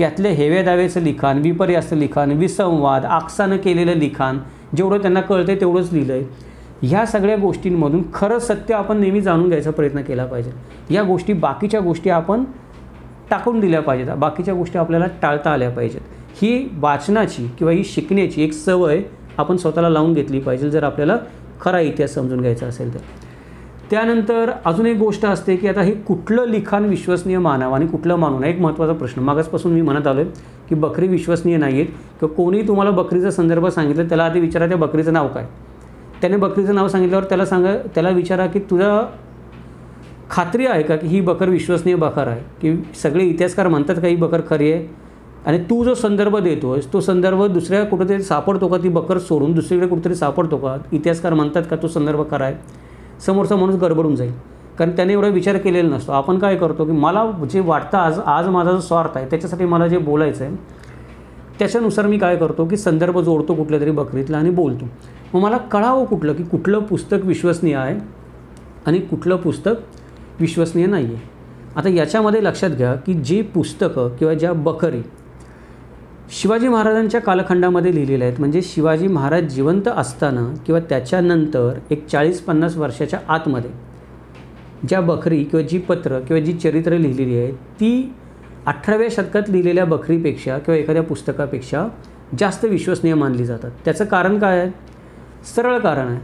A: यातल्या हेवेदावेचं लिखाण, विपर्यास्त लिखाण, विसंवाद, आकसानं केलेलं लिखाण, जेवढं त्यांना कळतं तेवढंच लिहिलं आहे. ह्या सगळ्या गोष्टींमधून खरं सत्य आपण नेहमी जाणून घ्यायचा प्रयत्न केला पाहिजे. या गोष्टी बाकीच्या गोष्टी आपण टाकून दिल्या पाहिजेत, बाकीच्या गोष्टी आपल्याला टाळता आल्या पाहिजेत. ही वाचनाची किंवा ही शिकण्याची एक सवय आपण स्वतःला लावून घेतली पाहिजे जर आपल्याला खरा इतिहास समजून घ्यायचा असेल तर. त्यानंतर अजून एक गोष्ट असते की आता हे कुठलं लिखाण विश्वसनीय मानावं आणि कुठलं मानू नये, एक महत्त्वाचा प्रश्न. मागासपासून मी म्हणत आलो आहे की बकरी विश्वसनीय नाही आहेत किंवा कोणी तुम्हाला बकरीचा संदर्भ सांगितलं त्याला आधी विचारा त्या बकरीचं नाव काय. त्याने बकरीचं नाव सांगितल्यावर त्याला विचारा की तुझा खात्री आहे का की ही बकर विश्वसनीय बकर आहे, की सगळे इतिहासकार म्हणतात का ही बकर खरी आहे, आणि तू जो संदर्भ देतो आहेस तो संदर्भ दुसऱ्या कुठेतरी सापडतो का, ती बकर सोडून दुसरीकडे कुठेतरी सापडतो का, इतिहासकार म्हणतात का तो संदर्भ खरा आहे. समोरचा माणूस गडबडून जाईल कारण त्याने एवढा विचार केलेला नसतो. आपण काय करतो की मला जे वाटतं आज माझा जो स्वार्थ आहे त्याच्यासाठी मला जे बोलायचं आहे त्याच्यानुसार मी काय करतो की संदर्भ जोडतो कुठल्या तरी बकरीतला आणि बोलतो. मग मला कळावं कुठलं की कुठलं पुस्तक विश्वसनीय आहे आणि कुठलं पुस्तक विश्वसनीय नाही आहे. आता याच्यामध्ये लक्षात घ्या की जे पुस्तकं किंवा ज्या बकरी शिवाजी महाराजांच्या कालखंडामध्ये लिहिलेल्या आहेत, म्हणजे शिवाजी महाराज जिवंत असताना किंवा त्याच्यानंतर एक 40-50 वर्षाच्या आतमध्ये ज्या बकरी किंवा जी पत्र किंवा जी चरित्र लिहिलेली आहेत ती 18व्या शतकात लिहिलेल्या बकरीपेक्षा किंवा एखाद्या पुस्तकापेक्षा जास्त विश्वसनीय मानली जातात. त्याचं कारण काय आहे? सरळ कारण आहे.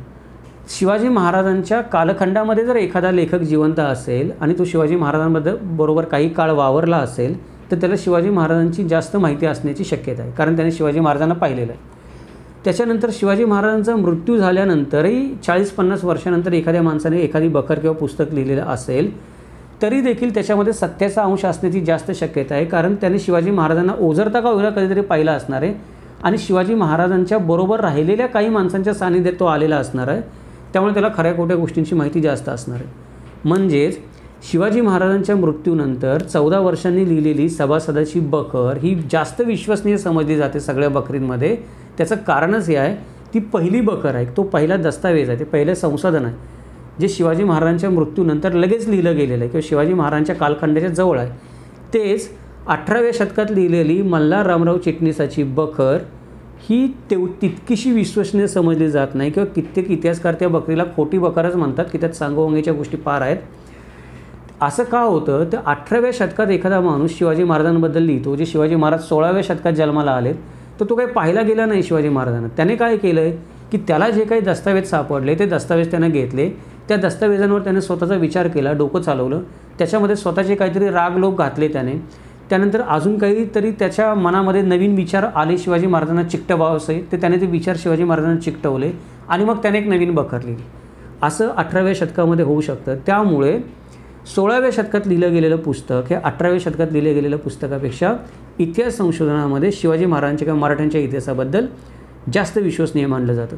A: शिवाजी महाराजांच्या कालखंडामध्ये जर एखादा लेखक जिवंत असेल आणि तो शिवाजी महाराजांबद्दल बरोबर काही काळ वावरला असेल तर त्याला शिवाजी महाराजांची जास्त माहिती असण्याची शक्यता आहे, कारण त्याने शिवाजी महाराजांना पाहिलेलं आहे. त्याच्यानंतर शिवाजी महाराजांचा मृत्यू झाल्यानंतरही 40-50 वर्षानंतर एखाद्या माणसाने एखादी बखर किंवा पुस्तक लिहिलेलं असेल तरी देखील त्याच्यामध्ये सत्याचा अंश असण्याची जास्त शक्यता आहे, कारण त्याने शिवाजी महाराजांना ओझरता का होईना कधीतरी पाहिला असणार आहे आणि शिवाजी महाराजांच्या बरोबर राहिलेल्या काही माणसांच्या सानिध्यात तो आलेला असणार आहे. त्यामुळे त्याला खऱ्या खोट्या गोष्टींची माहिती जास्त असणार आहे. म्हणजेच शिवाजी महाराजांच्या मृत्यूनंतर 14 वर्षांनी लिहिलेली सभासदाची बखर ही जास्त विश्वसनीय समजली जाते सगळ्या बखरींमध्ये. त्याचं कारणच हे आहे, ती पहिली बखर आहे, तो पहिला दस्तावेज आहे, ते पहिलं संसाधन आहे जे शिवाजी महाराजांच्या मृत्यूनंतर लगेच लिहिलं गेलेलं आहे किंवा शिवाजी महाराजांच्या कालखंडाच्या जवळ आहे. तेच 18व्या शतकात लिहिलेली मल्हार रामराव चिटणीसाची बखर ही तितकीशी विश्वसनीय समजली जात नाही किंवा कित्येक इतिहासकार त्या बकरीला खोटी बखरच म्हणतात की त्यात सांगोवंगीच्या गोष्टी पार आहेत. असं का होतं तर 18व्या शतकात एखादा माणूस शिवाजी महाराजांबद्दल लिहितो जे शिवाजी महाराज 16व्या शतकात जन्माला आले तर तो काही पाहायला गेला नाही शिवाजी महाराजांना. त्याने काय केलं आहे की त्याला जे काही दस्तावेज सापडले ते दस्तावेज त्याने घेतले, त्या दस्तावेजांवर त्याने स्वतःचा विचार केला, डोकं चालवलं, त्याच्यामध्ये स्वतःचे काहीतरी रागलोक घातले त्याने. त्यानंतर अजून काहीतरी त्याच्या मनामध्ये नवीन विचार आले शिवाजी महाराजांना चिकटवावसे, ते त्याने ते विचार शिवाजी महाराजांना चिकटवले आणि मग त्याने एक नवीन बखर लिहिली. असं 18व्या शतकामध्ये होऊ शकतं. त्यामुळे 16व्या शतकात लिहिलं गेलेलं पुस्तक हे 18व्या शतकात लिहिलं गेलेल्या पुस्तकापेक्षा इतिहास संशोधनामध्ये शिवाजी महाराजांच्या किंवा मराठ्यांच्या इतिहासाबद्दल जास्त विश्वसनीय मानलं जातं.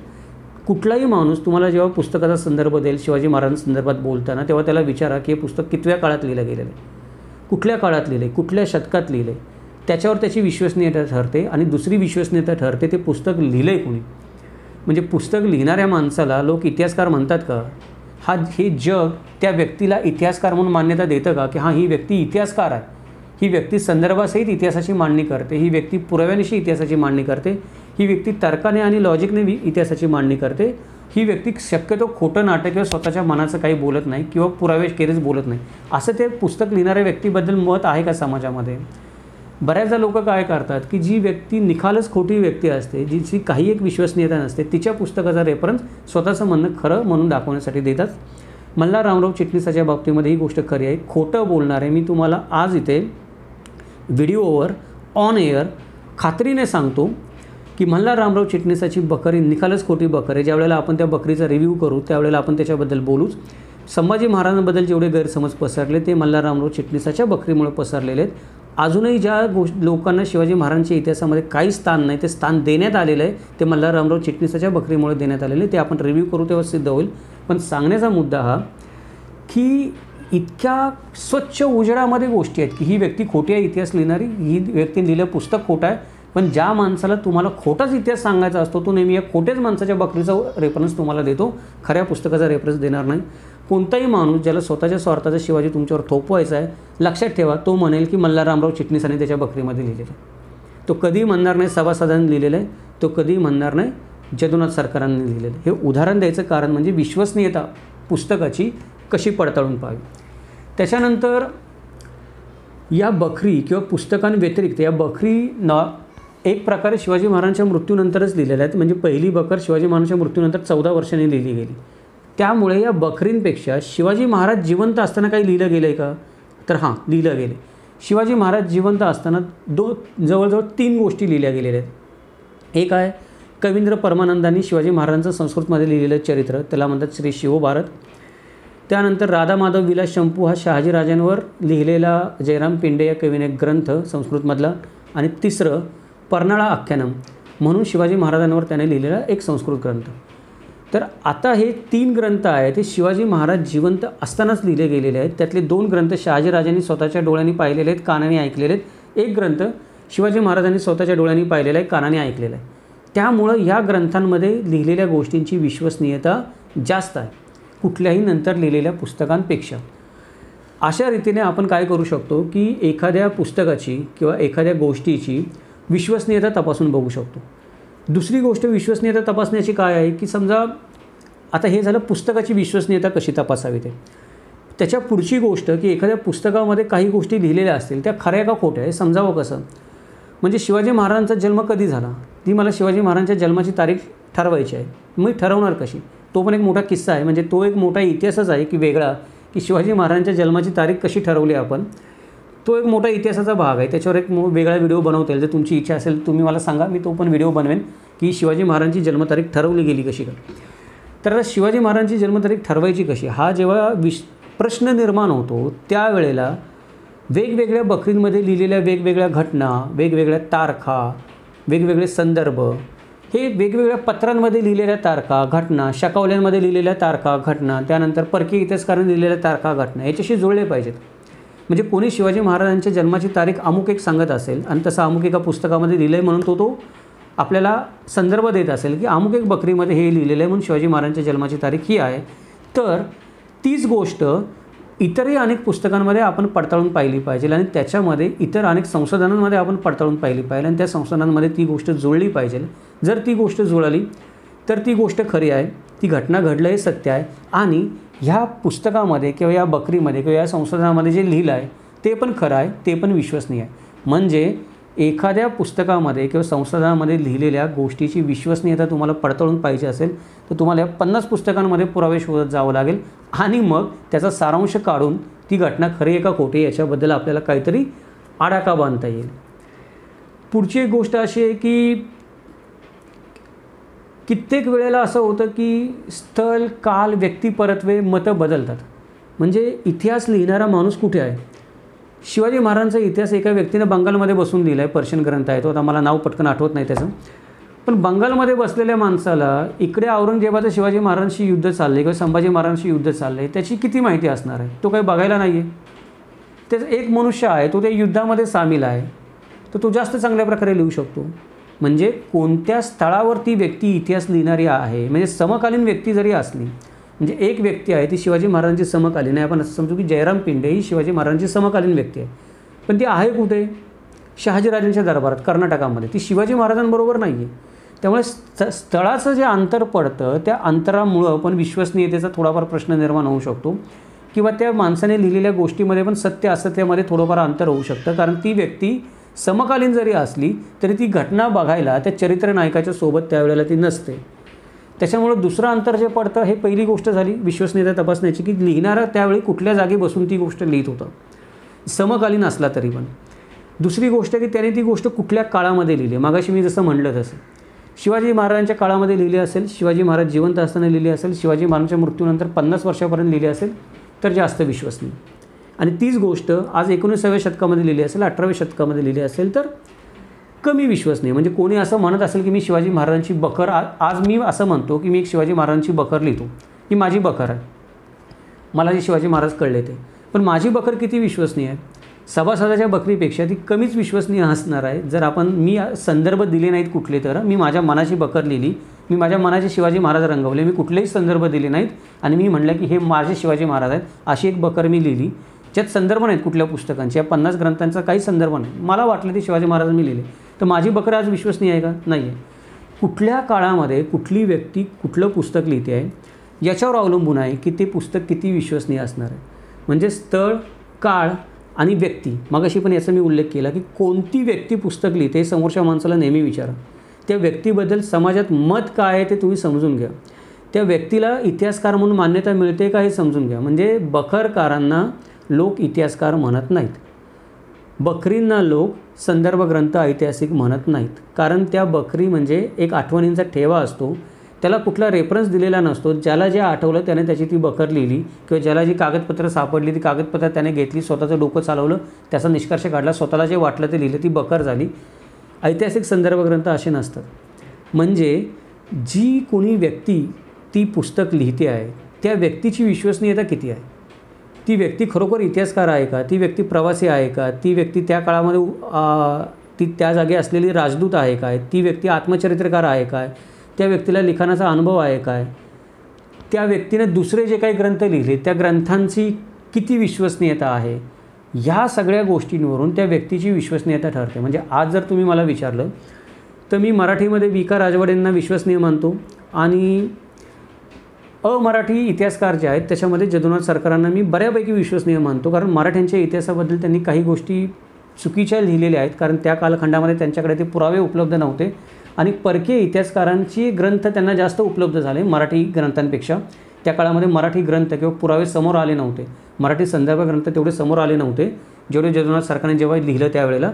A: कुठलाही माणूस तुम्हाला जेव्हा पुस्तकाचा संदर्भ देईल शिवाजी महाराजांसंदर्भात बोलताना तेव्हा त्याला विचारा की हे पुस्तक कितव्या काळात लिहिलं गेलेलं आहे, कुठल्या काळात लिहिलं आहे, कुठल्या शतकात लिहिलं आहे, त्याच्यावर त्याची विश्वसनीयता ठरते. आणि दुसरी विश्वसनीयता ठरते ते पुस्तक लिहिलं आहे कोणी. म्हणजे पुस्तक लिहिणाऱ्या माणसाला लोक इतिहासकार म्हणतात का, हे जग त्या व्यक्तीला इतिहासकार म्हणून मान्यता देतं का की हां ही व्यक्ती इतिहासकार आहे, ही व्यक्ती संदर्भासहित इतिहासाची मांडणी करते, ही व्यक्ती पुराव्यानिशी इतिहासाची मांडणी करते, ही व्यक्ती तर्काने आणि लॉजिकने इतिहासाची मांडणी करते, ही व्यक्ती शक्यतो खोटं नाटक किंवा स्वतःच्या मनाचं काही बोलत नाही किंवा पुराव्याखेरीज बोलत नाही, असं ते पुस्तक लिहिणाऱ्या व्यक्तीबद्दल मत आहे का समाजामध्ये. बऱ्याचदा लोक काय करतात की जी व्यक्ती निखालच खोटी व्यक्ती असते, जिची काही एक विश्वसनीयता नसते, तिच्या पुस्तकाचा रेफरन्स स्वतःचं म्हणणं खरं म्हणून दाखवण्यासाठी देतात. मल्हार रामराव चिटणीसाच्या बाबतीमध्ये ही गोष्ट खरी आहे. खोटं बोलणारे मी तुम्हाला आज इथे व्हिडिओवर ऑन एअर खात्रीने सांगतो की मल्हार रामराव चिटणीसाची बखर ही निखालच खोटी बखर आहे. ज्यावेळेला आपण त्या बकरीचा रिव्ह्यू करू त्यावेळेला आपण त्याच्याबद्दल बोलूच. संभाजी महाराजांबद्दल जेवढे गैरसमज पसरले ते मल्हार रामराव चिटणीसाच्या बकरीमुळे पसरलेले आहेत. अजूनही ज्या लोकांना शिवाजी महाराजांच्या इतिहासामध्ये काही स्थान नाही ते स्थान देण्यात आलेलं आहे ते मल्हार रामराव चिटणीसाच्या बकरीमुळे देण्यात आलेले, ते आपण रिव्ह्यू करू तेव्हा सिद्ध होईल. पण सांगण्याचा मुद्दा हा की इतक्या स्वच्छ उजेडामध्ये गोष्टी आहेत की ही व्यक्ती खोटी आहे इतिहास लिहिणारी, ही व्यक्ती लिहिलं पुस्तक खोटं आहे. पण ज्या माणसाला तुम्हाला खोटाच इतिहास सांगायचा असतो तो नेहमी या खोट्याच माणसाच्या बकरीचा रेफरन्स तुम्हाला देतो, खऱ्या पुस्तकाचा रेफरन्स देणार नाही. कोणताही माणूस ज्याला स्वतःच्या स्वार्थाचा शिवाजी तुमच्यावर थोपवायचा आहे लक्षात ठेवा, तो म्हणेल की मल्हार रामराव चिटणीसाने त्याच्या बकरीमध्ये लिहिलेलं आहे. तो कधीही म्हणणार नाही सभासदांनी लिहिलेलं आहे, तो कधीही म्हणणार नाही जदुनाथ सरकारांनी लिहिलेलं आहे. हे उदाहरण द्यायचं कारण म्हणजे विश्वसनीयता पुस्तकाची कशी पडताळून पाहावी. त्याच्यानंतर या बकरी किंवा पुस्तकांव्यतिरिक्त या बकरी एक प्रकारे शिवाजी महाराजांच्या मृत्यूनंतरच लिहिलेल्या आहेत. म्हणजे पहिली बखर शिवाजी महाराजांच्या मृत्यूनंतर 14 वर्षांनी लिहिली गेली. त्यामुळे या बकरींपेक्षा शिवाजी महाराज जिवंत असताना काही लिहिलं गेलं आहे का, तर हां लिहिलं गेलं. शिवाजी महाराज जिवंत असताना जवळजवळ 3 गोष्टी लिहिल्या गेलेल्या आहेत. एक आहे कवींद्र परमानंदांनी शिवाजी महाराजांचं संस्कृतमध्ये लिहिलेलं चरित्र, त्याला म्हणतात श्री शिवभारत. त्यानंतर राधा माधव विलास शंपू हा शहाजीराजांवर लिहिलेला जयराम पिंडे या कवीने एक ग्रंथ संस्कृतमधला. आणि तिसरं पर्नाळा आख्यानम म्हणून शिवाजी महाराजांवर त्याने लिहिलेला एक संस्कृत ग्रंथ. तर आता हे 3 ग्रंथ आहेत ते शिवाजी महाराज जिवंत असतानाच लिहिले गेलेले आहेत. त्यातले 2 ग्रंथ शहाजीराजांनी स्वतःच्या डोळ्यांनी पाहिलेले आहेत, कानाने ऐकलेले आहेत. एक ग्रंथ शिवाजी महाराजांनी स्वतःच्या डोळ्यांनी पाहिलेला आहे, कानाने ऐकलेला आहे. त्यामुळं या ग्रंथांमध्ये लिहिलेल्या गोष्टींची विश्वसनीयता जास्त आहे कुठल्याही नंतर लिहिलेल्या पुस्तकांपेक्षा. अशा रीतीने आपण काय करू शकतो की एखाद्या पुस्तकाची किंवा एखाद्या गोष्टीची विश्वसनीयता तपासून बघू शकतो. दुसरी गोष्ट विश्वसनीयता तपासण्याची काय आहे की समजा आता हे झालं पुस्तकाची विश्वसनीयता कशी तपासावी ते. त्याच्या पुढची गोष्ट की एखाद्या पुस्तकामध्ये काही गोष्टी लिहिलेल्या असतील त्या खऱ्या का खोट्या हे समजावं कसं. म्हणजे शिवाजी महाराजांचा जन्म कधी झाला ती मला शिवाजी महाराजांच्या जन्माची तारीख ठरवायची आहे, मी ठरवणार कशी. तो पण एक मोठा किस्सा आहे, म्हणजे तो एक मोठा इतिहासच आहे की वेगळा, की शिवाजी महाराजांच्या जन्माची तारीख कशी ठरवली आपण, तो एक मोठा इतिहासाचा भाग आहे. त्याच्यावर एक वेगळा व्हिडिओ बनवता येईल. जर तुमची इच्छा असेल तुम्ही मला सांगा, मी तो पण व्हिडिओ बनवेन की शिवाजी महाराजांची जन्मतारीख ठरवली गेली कशी काय. तर आता शिवाजी महाराजांची जन्मतारीख ठरवायची कशी, हा जेव्हा प्रश्न निर्माण होतो त्यावेळेला वेगवेगळ्या बखरींमध्ये लिहिलेल्या वेगवेगळ्या घटना, वेगवेगळ्या तारखा, वेगवेगळे संदर्भ, हे वेगवेगळ्या पत्रांमध्ये लिहिलेल्या तारखा घटना, शकावल्यांमध्ये लिहिलेल्या तारखा घटना, त्यानंतर परकीय इतिहासकारांनी लिहिलेल्या तारखा घटना याच्याशी जुळले पाहिजेत. म्हणजे कोणी शिवाजी महाराजांच्या जन्माची तारीख अमुक एक सांगत असेल आणि तसं अमुक एका पुस्तकामध्ये लिहिलं आहे म्हणून तो आपल्याला संदर्भ देत असेल की अमुक एक बकरीमध्ये हे लिहिलेलं आहे म्हणून शिवाजी महाराजांच्या जन्माची तारीख ही आहे, तर तीच गोष्ट इतरही अनेक पुस्तकांमध्ये आपण पडताळून पाहिली पाहिजे आणि त्याच्यामध्ये इतर अनेक संशोधनांमध्ये आपण पडताळून पाहिली पाहिजे आणि त्या संशोधनांमध्ये ती गोष्ट जुळली पाहिजे. जर ती गोष्ट जुळली तर ती गोष्ट खरी आहे, ती घटना घडलं हे सत्य आहे आणि ह्या पुस्तकामध्ये किंवा या बकरीमध्ये किंवा या संशोधनामध्ये जे लिहिलं आहे ते पण खरं आहे, ते पण विश्वसनीय आहे. म्हणजे एखाद्या पुस्तकामध्ये किंवा संशोधनामध्ये लिहिलेल्या गोष्टीची विश्वसनीयता तुम्हाला पडताळून पाहिजे असेल तर तुम्हाला या 50 पुस्तकांमध्ये पुरावे शोधत जावं लागेल आणि मग त्याचा सारांश काढून ती घटना खरी आहे का खोटी याच्याबद्दल आपल्याला काहीतरी आडाखा बांधता येईल. पुढची एक गोष्ट अशी आहे की कित्येक वेळेला असं होतं की स्थळ, काल, व्यक्ती, परत्वे, मतं बदलतात. म्हणजे इतिहास लिहिणारा माणूस कुठे आहे. शिवाजी महाराजांचा इतिहास एका व्यक्तीनं बंगालमध्ये बसून लिहिला आहे, पर्शियन ग्रंथ आहे तो, आता मला नाव पटकन आठवत नाही त्याचं. पण बंगालमध्ये बसलेल्या माणसाला इकडे औरंगजेबाचं शिवाजी महाराजांशी युद्ध चाललं आहे किंवा संभाजी महाराजांशी युद्ध चाललं आहे त्याची किती माहिती असणार आहे. तो काही बघायला नाही आहे. त्याचा एक मनुष्य आहे, तो त्या युद्धामध्ये सामील आहे, तर तो जास्त चांगल्या प्रकारे लिहू शकतो. म्हणजे कोणत्या स्थळावरती व्यक्ती इतिहास लिहिणारी आहे, म्हणजे समकालीन व्यक्ती जरी असली, म्हणजे एक व्यक्ती आहे ती शिवाजी महाराजांची समकालीन आहे, आपण असं समजू की जयराम पिंडे ही शिवाजी महाराजांची समकालीन व्यक्ती आहे, पण ती आहे कुठे, शहाजीराजांच्या दरबारात कर्नाटकामध्ये, ती शिवाजी महाराजांबरोबर नाही आहे. त्यामुळे स्थळाचं जे अंतर पडतं त्या अंतरामुळं पण विश्वसनीयतेचा थोडाफार प्रश्न निर्माण होऊ शकतो किंवा त्या माणसाने लिहिलेल्या गोष्टीमध्ये पण सत्य असत्यामध्ये थोडंफार अंतर होऊ शकतं. कारण ती व्यक्ती समकालीन जरी असली तरी ती घटना बघायला त्या चरित्र नायकाच्या सोबत त्यावेळेला ती नसते. त्याच्यामुळं दुसरं अंतर जे पडतं, हे पहिली गोष्ट झाली विश्वसनीयता तपासण्याची की लिहिणारा त्यावेळी कुठल्या जागी बसून ती गोष्ट लिहित होतं, समकालीन असला तरी पण. दुसरी गोष्ट की त्याने ती गोष्ट कुठल्या काळामध्ये लिहिली. मागाशी मी जसं म्हणलं तसं शिवाजी महाराजांच्या काळामध्ये लिहिली असेल, शिवाजी महाराज जिवंत असताना लिहिली असेल, शिवाजी महाराजांच्या मृत्यूनंतर 50 वर्षापर्यंत लिहिली असेल तर जास्त विश्वसनीय. आणि तीच गोष्ट आज 19व्या शतकामध्ये लिहिली असेल, 18व्या शतकामध्ये लिहिली असेल तर कमी विश्वसनीय. म्हणजे कोणी असं म्हणत असेल की मी शिवाजी महाराजांची बखर, आज मी असं म्हणतो की मी एक शिवाजी महाराजांची बखर लिहितो, ही माझी बखर आहे, मला जे शिवाजी महाराज कळले ते, पण माझी बखर किती विश्वसनीय आहे. सभासदाच्या बकरीपेक्षा ती कमीच विश्वसनीय असणार आहे जर मी संदर्भ दिले नाहीत कुठले. तर मी माझ्या मनाची बखर लिहिली, मी माझ्या मनाचे शिवाजी महाराज रंगवले, मी कुठलेही संदर्भ दिले नाहीत आणि मी म्हटलं की हे माझे शिवाजी महाराज आहेत, अशी एक बखर मी लिहिली ज्यात संदर्भ नाहीत कुठल्या पुस्तकांचे. या 50 ग्रंथांचा काही संदर्भ नाही, मला वाटलं ते शिवाजी महाराज मी लिहिले, तर माझी बखर आज विश्वसनीय आहे का, नाही आहे. कुठल्या काळामध्ये कुठली व्यक्ती कुठलं पुस्तक लिहिते आहे याच्यावर अवलंबून आहे की ते पुस्तक किती विश्वसनीय असणार आहे. म्हणजे स्थळ, काळ आणि व्यक्ती, मगाशी पण याचा मी उल्लेख केला की कोणती व्यक्ती पुस्तक लिहिते समोरच्या माणसाला नेहमी विचारा. त्या व्यक्तीबद्दल समाजात मत काय आहे ते तुम्ही समजून घ्या. त्या व्यक्तीला इतिहासकार म्हणून मान्यता मिळते का हे समजून घ्या. म्हणजे बखरकारांना लोक इतिहासकार म्हणत नाहीत, बखरींना लोक संदर्भ ग्रंथ ऐतिहासिक म्हणत नाहीत, कारण त्या बखरी म्हणजे एक आठवणींचा ठेवा असतो, त्याला कुठला रेफरन्स दिलेला नसतो. ज्याला जे आठवलं त्याने त्याची ती बखर लिहिली किंवा ज्याला जी कागदपत्र सापडली ती कागदपत्र त्याने घेतली, स्वतःचं डोकं चालवलं, त्याचा निष्कर्ष काढला, स्वतःला जे वाटलं ते लिहिलं, ती बखर झाली. ऐतिहासिक संदर्भ ग्रंथ असे नसतात. म्हणजे जी कोणी व्यक्ती ती पुस्तक लिहिते आहे त्या व्यक्तीची विश्वसनीयता किती आहे, ती व्यक्ती खरोखर इतिहासकार आहे का, ती व्यक्ती प्रवासी आहे का, ती व्यक्ती त्या काळामध्ये ती त्या जागी असलेली राजदूत आहे काय, ती व्यक्ती आत्मचरित्रकार आहे काय, त्या व्यक्तीला लिखाणाचा अनुभव आहे काय, त्या व्यक्तीने दुसरे जे काही ग्रंथ लिहिले त्या ग्रंथांची किती विश्वसनीयता आहे, ह्या सगळ्या गोष्टींवरून त्या व्यक्तीची विश्वसनीयता ठरते. म्हणजे आज जर तुम्ही मला विचारलं तर मी मराठीमध्ये वी.का. राजवाडेंना विश्वसनीय मानतो आणि अमराठी इतिहासकार जे आहेत त्याच्यामध्ये जदुनाथ सरकारांना मी बऱ्यापैकी विश्वसनीय मानतो, कारण मराठ्यांच्या इतिहासाबद्दल त्यांनी काही गोष्टी चुकीच्या लिहिलेल्या आहेत, कारण त्या कालखंडामध्ये त्यांच्याकडे ते पुरावे उपलब्ध नव्हते आणि परकीय इतिहासकारांची ग्रंथ त्यांना जास्त उपलब्ध झाले मराठी ग्रंथांपेक्षा. त्या काळामध्ये मराठी ग्रंथ किंवा पुरावे समोर आले नव्हते, मराठी संदर्भ ग्रंथ तेवढे समोर आले नव्हते जेवढे जगन्नाथ सरकारने जेव्हा लिहिलं त्यावेळेला.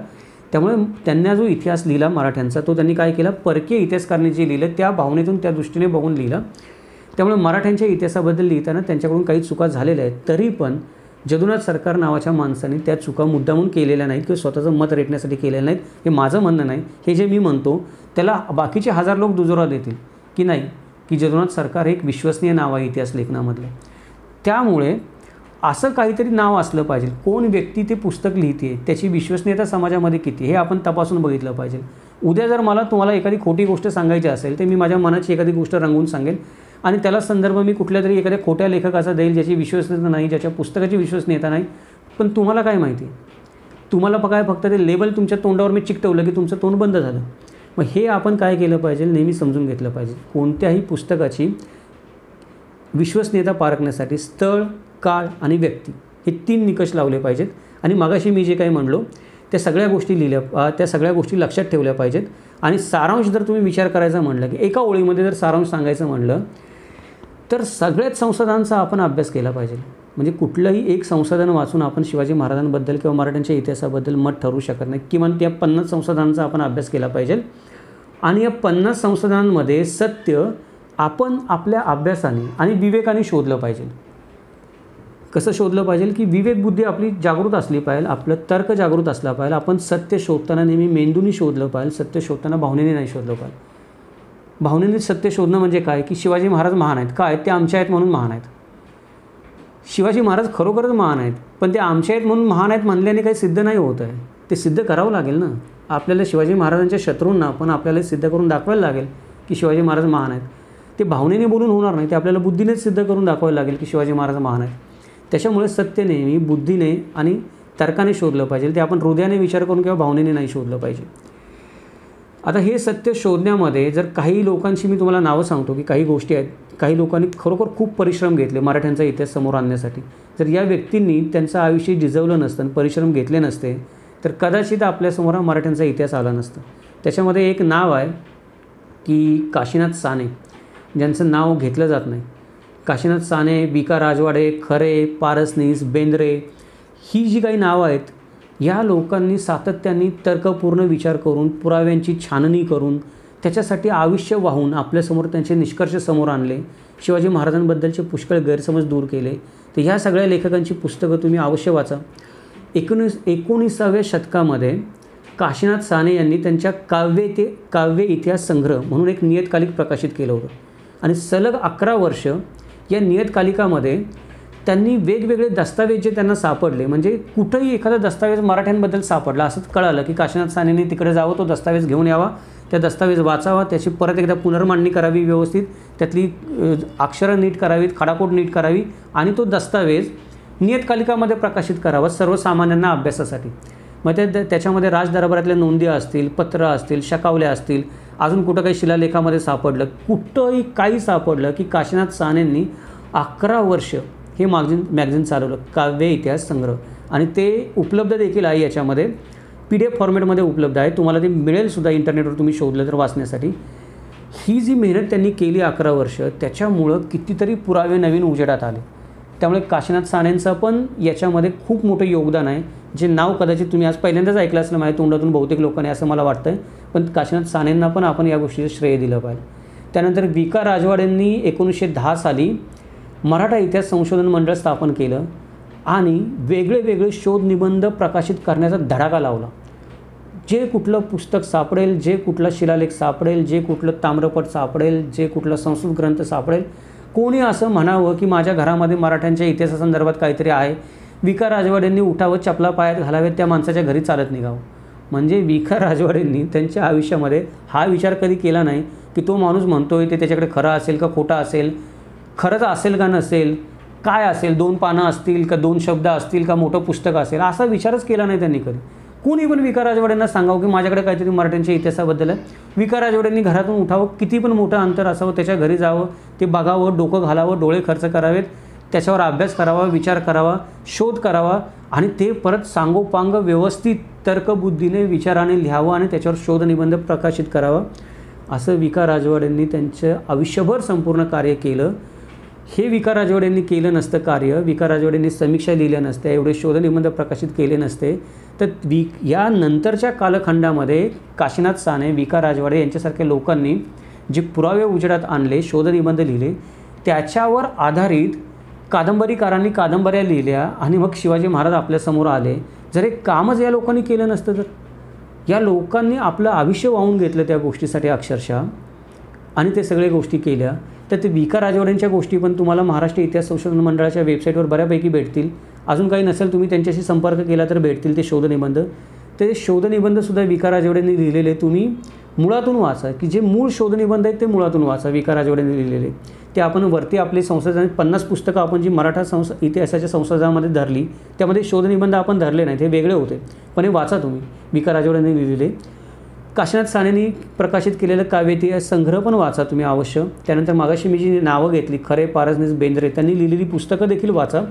A: त्यामुळे त्यांना जो इतिहास लिहिला मराठ्यांचा तो त्यांनी काय केला, परकीय इतिहासकारांनी जे लिहिलं त्या भावनेतून त्या दृष्टीने बघून लिहिलं. त्यामुळे मराठ्यांच्या इतिहासाबद्दल लिहिताना त्यांच्याकडून काही चुका झालेल्या आहेत. तरी पण जदुनाथ सरकार नावाच्या माणसाने त्या चुका मुद्दामून केलेल्या नाहीत किंवा स्वतःचं मत रेटण्यासाठी केलेलं नाहीत. हे माझं म्हणणं नाही, हे जे मी म्हणतो त्याला बाकीचे 1000 लोक दुजोरा देतील की नाही, की जदुनाथ सरकार हे एक विश्वसनीय नाव आहे इतिहास लेखनामधलं. त्यामुळे असं काहीतरी नाव असलं पाहिजे. कोण व्यक्ती ते पुस्तक लिहिते, त्याची विश्वसनीयता समाजामध्ये किती हे आपण तपासून बघितलं पाहिजे. उद्या जर तुम्हाला एखादी खोटी गोष्ट सांगायची असेल तर मी माझ्या मनाची एखादी गोष्ट रंगवून सांगेल आणि त्याला संदर्भ मी कुठल्या तरी एखाद्या खोट्या लेखकाचा देईल ज्याची विश्वसनीयता नाही, ज्याच्या पुस्तकाची विश्वसनीयता नाही. पण तुम्हाला काय माहिती, तुम्हाला काय फक्त ते लेबल तुमच्या तोंडावर मी चिकटवलं की तुमचं तोंड बंद झालं. मग हे आपण काय केलं पाहिजे, नेहमी समजून घेतलं पाहिजे. कोणत्याही पुस्तकाची विश्वसनीयता पारखण्यासाठी स्थळ, काळ आणि व्यक्ती हे 3 निकष लावले पाहिजेत. आणि मागाशी मी जे काही म्हणलो त्या सगळ्या गोष्टी लिहिल्या, त्या सगळ्या गोष्टी लक्षात ठेवल्या पाहिजेत. आणि सारांश जर तुम्ही विचार करायचा म्हणलं की एका ओळीमध्ये जर सारांश सांगायचं म्हणलं तर सगळ्याच संशोधनांचा आपण अभ्यास केला पाहिजे. म्हणजे कुठलंही एक संशोधन वाचून आपण शिवाजी महाराजांबद्दल किंवा मराठ्यांच्या इतिहासाबद्दल मत ठरवू शकत नाही. किमान त्या 50 संशोधनांचा आपण अभ्यास केला पाहिजे. आणि या 50 संशोधनांमध्ये सत्य आपण आपल्या अभ्यासाने आणि विवेकाने शोधलं पाहिजे. कसं शोधलं पाहिजे की विवेकबुद्धी आपली जागृत असली पाहिजे, आपलं तर्क जागृत असला पाहिजे. आपण सत्य शोधताना नेहमी मेंदूने शोधलं पाहिजे, सत्य शोधताना भावनेने नाही शोधलं पाहिजे. भावनेने सत्य शोधणं म्हणजे काय की शिवाजी महाराज महान आहेत, काय ते आमच्या आहेत म्हणून महान आहेत. शिवाजी महाराज खरोखरच महान आहेत, पण ते आमच्या आहेत म्हणून महान आहेत म्हणल्याने काही सिद्ध नाही होत आहे. ते सिद्ध करावं लागेल ना. आपल्याला शिवाजी महाराजांच्या शत्रूंना पण आपल्याला सिद्ध करून दाखवायला लागेल की शिवाजी महाराज महान आहेत. ते भावनेने बोलून होणार नाही, ते आपल्याला बुद्धीनेच सिद्ध करून दाखवायला लागेल की शिवाजी महाराज महान आहेत. त्याच्यामुळे सत्य नेहमी बुद्धीने आणि तर्काने शोधलं पाहिजे. ते आपण हृदयाने विचार करून किंवा भावनेने नाही शोधलं पाहिजे. आता हे सत्य शोधण्यामध्ये जर काही लोकांची मी तुम्हाला नावं सांगतो की काही गोष्टी आहेत, काही लोकांनी खरोखर खूप परिश्रम घेतले मराठ्यांचा इतिहास समोर आणण्यासाठी. जर या व्यक्तींनी त्यांचं आयुष्य झिजवलं नसतं, परिश्रम घेतले नसते तर कदाचित आपल्यासमोर हा मराठ्यांचा इतिहास आला नसता. त्याच्यामध्ये एक नाव आहे की काशीनाथ साने, ज्यांचं नाव घेतलं जात नाही. काशीनाथ साने, विका राजवाडे, खरे, पारसनीस, बेंद्रे ही जी काही नावं आहेत, या लोकांनी सातत्याने तर्कपूर्ण विचार करून, पुराव्यांची छाननी करून, त्याच्यासाठी आयुष्य वाहून आपल्यासमोर त्यांचे निष्कर्ष समोर आणले. शिवाजी महाराजांबद्दलचे पुष्कळ गैरसमज दूर केले. तर ह्या सगळ्या लेखकांची पुस्तकं तुम्ही अवश्य वाचा. 19व्या शतकामध्ये काशीनाथ साने यांनी त्यांच्या काव्य इतिहास संग्रह म्हणून एक नियतकालिक प्रकाशित केलं होतं. आणि सलग 11 वर्ष या नियतकालिकामध्ये त्यांनी वेगवेगळे दस्तावेज जे त्यांना सापडले, म्हणजे कुठंही एखादा दस्तावेज मराठ्यांबद्दल सापडला असं कळालं की काशीनाथ सानेंनी तिकडे जावं, तो दस्तावेज घेऊन यावा, त्या दस्तावेज वाचावा, त्याची परत एकदा पुनर्मांडणी करावी व्यवस्थित, त्यातली अक्षरं नीट करावीत, खडाकोट नीट करावी आणि तो दस्तावेज नियतकालिकामध्ये प्रकाशित करावा सर्वसामान्यांना अभ्यासासाठी. मग त्याच्यामध्ये राजदरबारातल्या नोंदी असतील, पत्र असतील, शकावल्या असतील, अजून कुठं काही शिलालेखामध्ये सापडलं, कुठंही काही सापडलं की काशीनाथ सानेंनी 11 वर्ष हे मॅगझिन चालवलं, काव्य इतिहास संग्रह. आणि ते उपलब्ध देखील आहे, याच्यामध्ये PDF फॉर्मॅटमध्ये उपलब्ध आहे. तुम्हाला ते मिळेलसुद्धा इंटरनेटवर तुम्ही शोधलं तर वाचण्यासाठी. ही जी मेहनत त्यांनी केली 11 वर्ष, त्याच्यामुळं कितीतरी पुरावे नवीन उजेडात आले. त्यामुळे काशीनाथ सानेंचं पण याच्यामध्ये खूप मोठं योगदान आहे, जे नाव कदाचित तुम्ही आज पहिल्यांदाच ऐकलं असलं माझ्या तोंडातून बहुतेक लोकांनी, असं मला वाटतं. पण काशीनाथ सानेंना पण आपण या गोष्टीचं श्रेय दिलं पाहिजे. त्यानंतर विका राजवाडेंनी 1910 साली मराठा इतिहास संशोधन मंडळ स्थापन केलं आणि वेगळे शोध निबंध प्रकाशित करण्याचा धडाका लावला. जे कुठलं पुस्तक सापडेल, जे कुठला शिलालेख सापडेल, जे कुठलं ताम्रपट सापडेल, जे कुठला संस्कृत ग्रंथ सापडेल, कोणी असं म्हणावं की माझ्या घरामध्ये मराठ्यांच्या इतिहासासंदर्भात काहीतरी आहे, विका राजवाडेंनी उठावं, चपला पायात घालावेत, त्या माणसाच्या घरी चालत निघावं. म्हणजे विका राजवाडेंनी त्यांच्या आयुष्यामध्ये हा विचार कधी केला नाही की तो माणूस म्हणतोय ते त्याच्याकडे खरं असेल का खोटा असेल, खरंच असेल का नसेल, काय असेल, 2 पानं असतील का 2 शब्द असतील का मोठं पुस्तक असेल, असा विचारच केला नाही त्यांनी कधी. कोणी पण विका राजवाडेंना सांगावं की माझ्याकडे काहीतरी मराठ्यांच्या इतिहासाबद्दल आहे, विका राजवाडेंनी घरातून उठावं, किती पण मोठं अंतर असावं, त्याच्या घरी जावं, ते बघावं, डोकं घालावं, डोळे खर्च करावेत, त्याच्यावर अभ्यास करावा, विचार करावा, शोध करावा आणि ते परत सांगोपांग व्यवस्थित तर्कबुद्धीने विचाराने लिहावं आणि त्याच्यावर शोधनिबंध प्रकाशित करावा. असं विका राजवाड्यांनी त्यांचं आयुष्यभर संपूर्ण कार्य केलं. हे विका राजवाड्यांनी केलं नसतं कार्य, विका राजवाड्यांनी समीक्षा लिहिल्या नसत्या, एवढे शोधनिबंध प्रकाशित केले नसते, तर या नंतरच्या कालखंडामध्ये काशीनाथ साने, विका राजवाडे यांच्यासारख्या लोकांनी जे पुरावे उजेडात आणले, शोधनिबंध लिहिले, त्याच्यावर आधारित कादंबरीकारांनी कादंबऱ्या लिहिल्या आणि मग शिवाजी महाराज आपल्यासमोर आले. जर हे कामच या लोकांनी केलं नसतं, तर या लोकांनी आपलं आयुष्य वाहून घेतलं त्या गोष्टीसाठी अक्षरशः, आणि ते सगळे गोष्टी केल्या. तर ते विका राजवाड्यांच्या गोष्टी पण तुम्हाला महाराष्ट्र इतिहास संशोधन मंडळाच्या वेबसाईटवर बऱ्यापैकी भेटतील. अजून काही नसेल तुम्ही त्यांच्याशी संपर्क केला तर भेटतील ते शोधनिबंध. ते शोधनिबंधसुद्धा विका राजवाड्यांनी लिहिलेले तुम्ही मुळातून वाचा, की जे मूळ शोधनिबंध आहेत ते मुळातून वाचा विका राजवाड्यांनी लिहिलेले. ते आपण वरती आपली संशोधन 50 पुस्तकं आपण जी मराठा इतिहासाच्या संशोधनामध्ये धरली, त्यामध्ये शोधनिबंध आपण धरले नाहीत, हे वेगळे होते, पण हे वाचा तुम्ही विका राजवाड्यांनी लिहिलेले. काशीनाथ सानेंनी प्रकाशित केलेलं काव्यइतिहास संग्रह पण वाचा तुम्ही अवश्य. त्यानंतर मागाशी मी जी नावं घेतली, खरे, पारसनीस, बेंद्रे, त्यांनी लिहिलेली पुस्तकं देखील वाचा.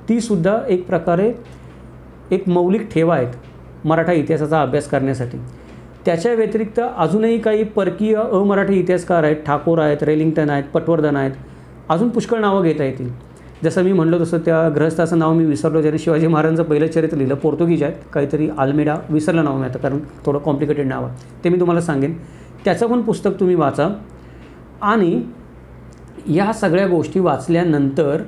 A: तीसुद्धा एक प्रकारे एक मौलिक ठेवा आहेत मराठा इतिहासाचा अभ्यास करण्यासाठी. त्याच्या व्यतिरिक्त अजूनही काही परकीय अमराठी इतिहासकार आहेत, ठाकूर आहेत, रेलिंग्टन आहेत, पटवर्धन आहेत, अजून पुष्कळ नावं घेता येतील. जसं मी म्हणलो तसं त्या गृहस्थाचं नाव मी विसरलो, ज्याने शिवाजी महाराजांचं पहिलं चरित्र लिहिलं, पोर्तुगीज आहेत, काहीतरी आल्मेडा, विसरलं नाव मी आता कारण थोडं कॉम्प्लिकेटेड नाव आहे, ते मी तुम्हाला सांगेन. त्याचं पण पुस्तक तुम्ही वाचा. आणि या सगळ्या गोष्टी वाचल्यानंतर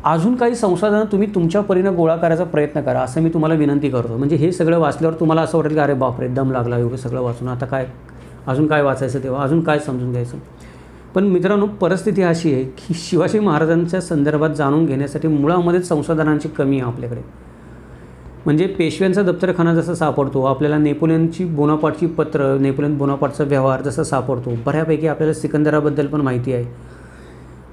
A: अजून काही संसाधनं तुम्ही तुमच्या परीनं गोळा करायचा प्रयत्न करा, असं मी तुम्हाला विनंती करतो. म्हणजे हे सगळं वाचल्यावर तुम्हाला असं वाटेल की अरे बापरे, दम लागला एवढं सगळं वाचून, आता काय अजून काय वाचायचं, तेव्हा अजून काय समजून घ्यायचं. पण मित्रांनो, परिस्थिती अशी आहे की शिवाजी महाराजांच्या संदर्भात जाणून घेण्यासाठी मुळामध्येच संसाधनांची कमी आहे आपल्याकडे. म्हणजे पेशव्यांचा दप्तरखाना जसा सापडतो, आपल्याला नेपोलियनची बोनापार्टची पत्र, नेपोलियन बोनापार्टचा व्यवहार जसा सापडतो, बऱ्यापैकी आपल्याला सिकंदराबद्दल पण माहिती आहे,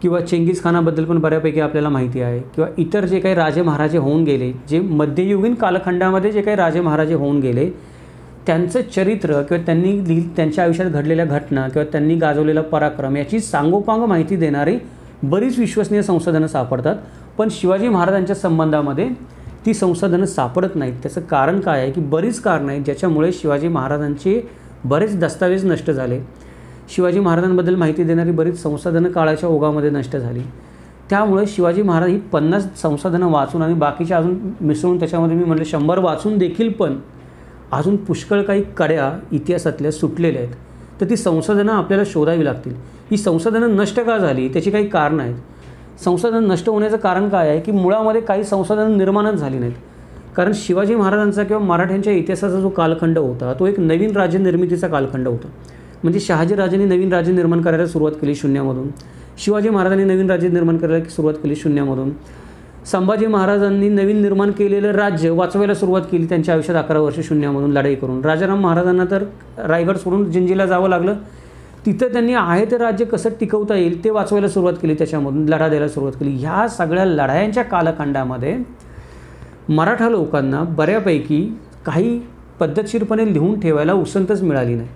A: किंवा चेंगीज खानाबद्दल पण बऱ्यापैकी आपल्याला माहिती आहे, किंवा इतर जे काही राजे महाराजे होऊन गेले, जे मध्ययुगीन कालखंडामध्ये जे काही राजे महाराजे होऊन गेले, त्यांचं चरित्र किंवा त्यांनी त्यांच्या आयुष्यात घडलेल्या घटना किंवा त्यांनी गाजवलेला पराक्रम याची सांगोपांग माहिती देणारी बरीच विश्वसनीय संसाधनं सापडतात. पण शिवाजी महाराजांच्या संबंधामध्ये ती संसाधनं सापडत नाहीत. त्याचं कारण काय आहे की बरीच कारणं आहेत ज्याच्यामुळे शिवाजी महाराजांचे बरेच दस्तावेज नष्ट झाले. शिवाजी महाराजांबद्दल माहिती देणारी बरीच संसाधनं काळाच्या ओघामध्ये नष्ट झाली. त्यामुळे शिवाजी महाराज ही 50 संसाधनं वाचून आणि बाकीचे अजून मिसळून त्याच्यामध्ये मी म्हटलं 100 वाचून देखील पण अजून पुष्कळ काही कड्या इतिहासातल्या सुटलेल्या आहेत. तर ती संसाधनं आपल्याला शोधावी लागतील. ही संसाधनं नष्ट का झाली त्याची काही कारणं आहेत. संसाधनं नष्ट होण्याचं कारण काय आहे की मुळामध्ये काही संसाधनं निर्माणच झाली नाहीत. कारण शिवाजी महाराजांचा किंवा मराठ्यांच्या इतिहासाचा जो कालखंड होता तो एक नवीन राज्य निर्मितीचा कालखंड होता. म्हणजे शहाजी राजांनी नवीन राज्य निर्माण करायला सुरुवात केली शून्यामधून, शिवाजी महाराजांनी नवीन राज्य निर्माण करायला सुरुवात केली शून्यामधून, संभाजी महाराजांनी नवीन निर्माण केलेलं राज्य वाचवायला सुरुवात केली त्यांच्या आयुष्यात 11 वर्ष शून्यामधून लढाई करून. राजाराम महाराजांना तर रायगड सोडून जिंजीला जावं लागलं. तिथं त्यांनी आहे ते राज्य कसं टिकवता येईल ते वाचवायला सुरुवात केली, त्याच्यामधून लढा द्यायला सुरुवात केली. ह्या सगळ्या लढायांच्या कालखंडामध्ये मराठा लोकांना बऱ्यापैकी काही पद्धतशीरपणे लिहून ठेवायला उसंतच मिळाली नाही.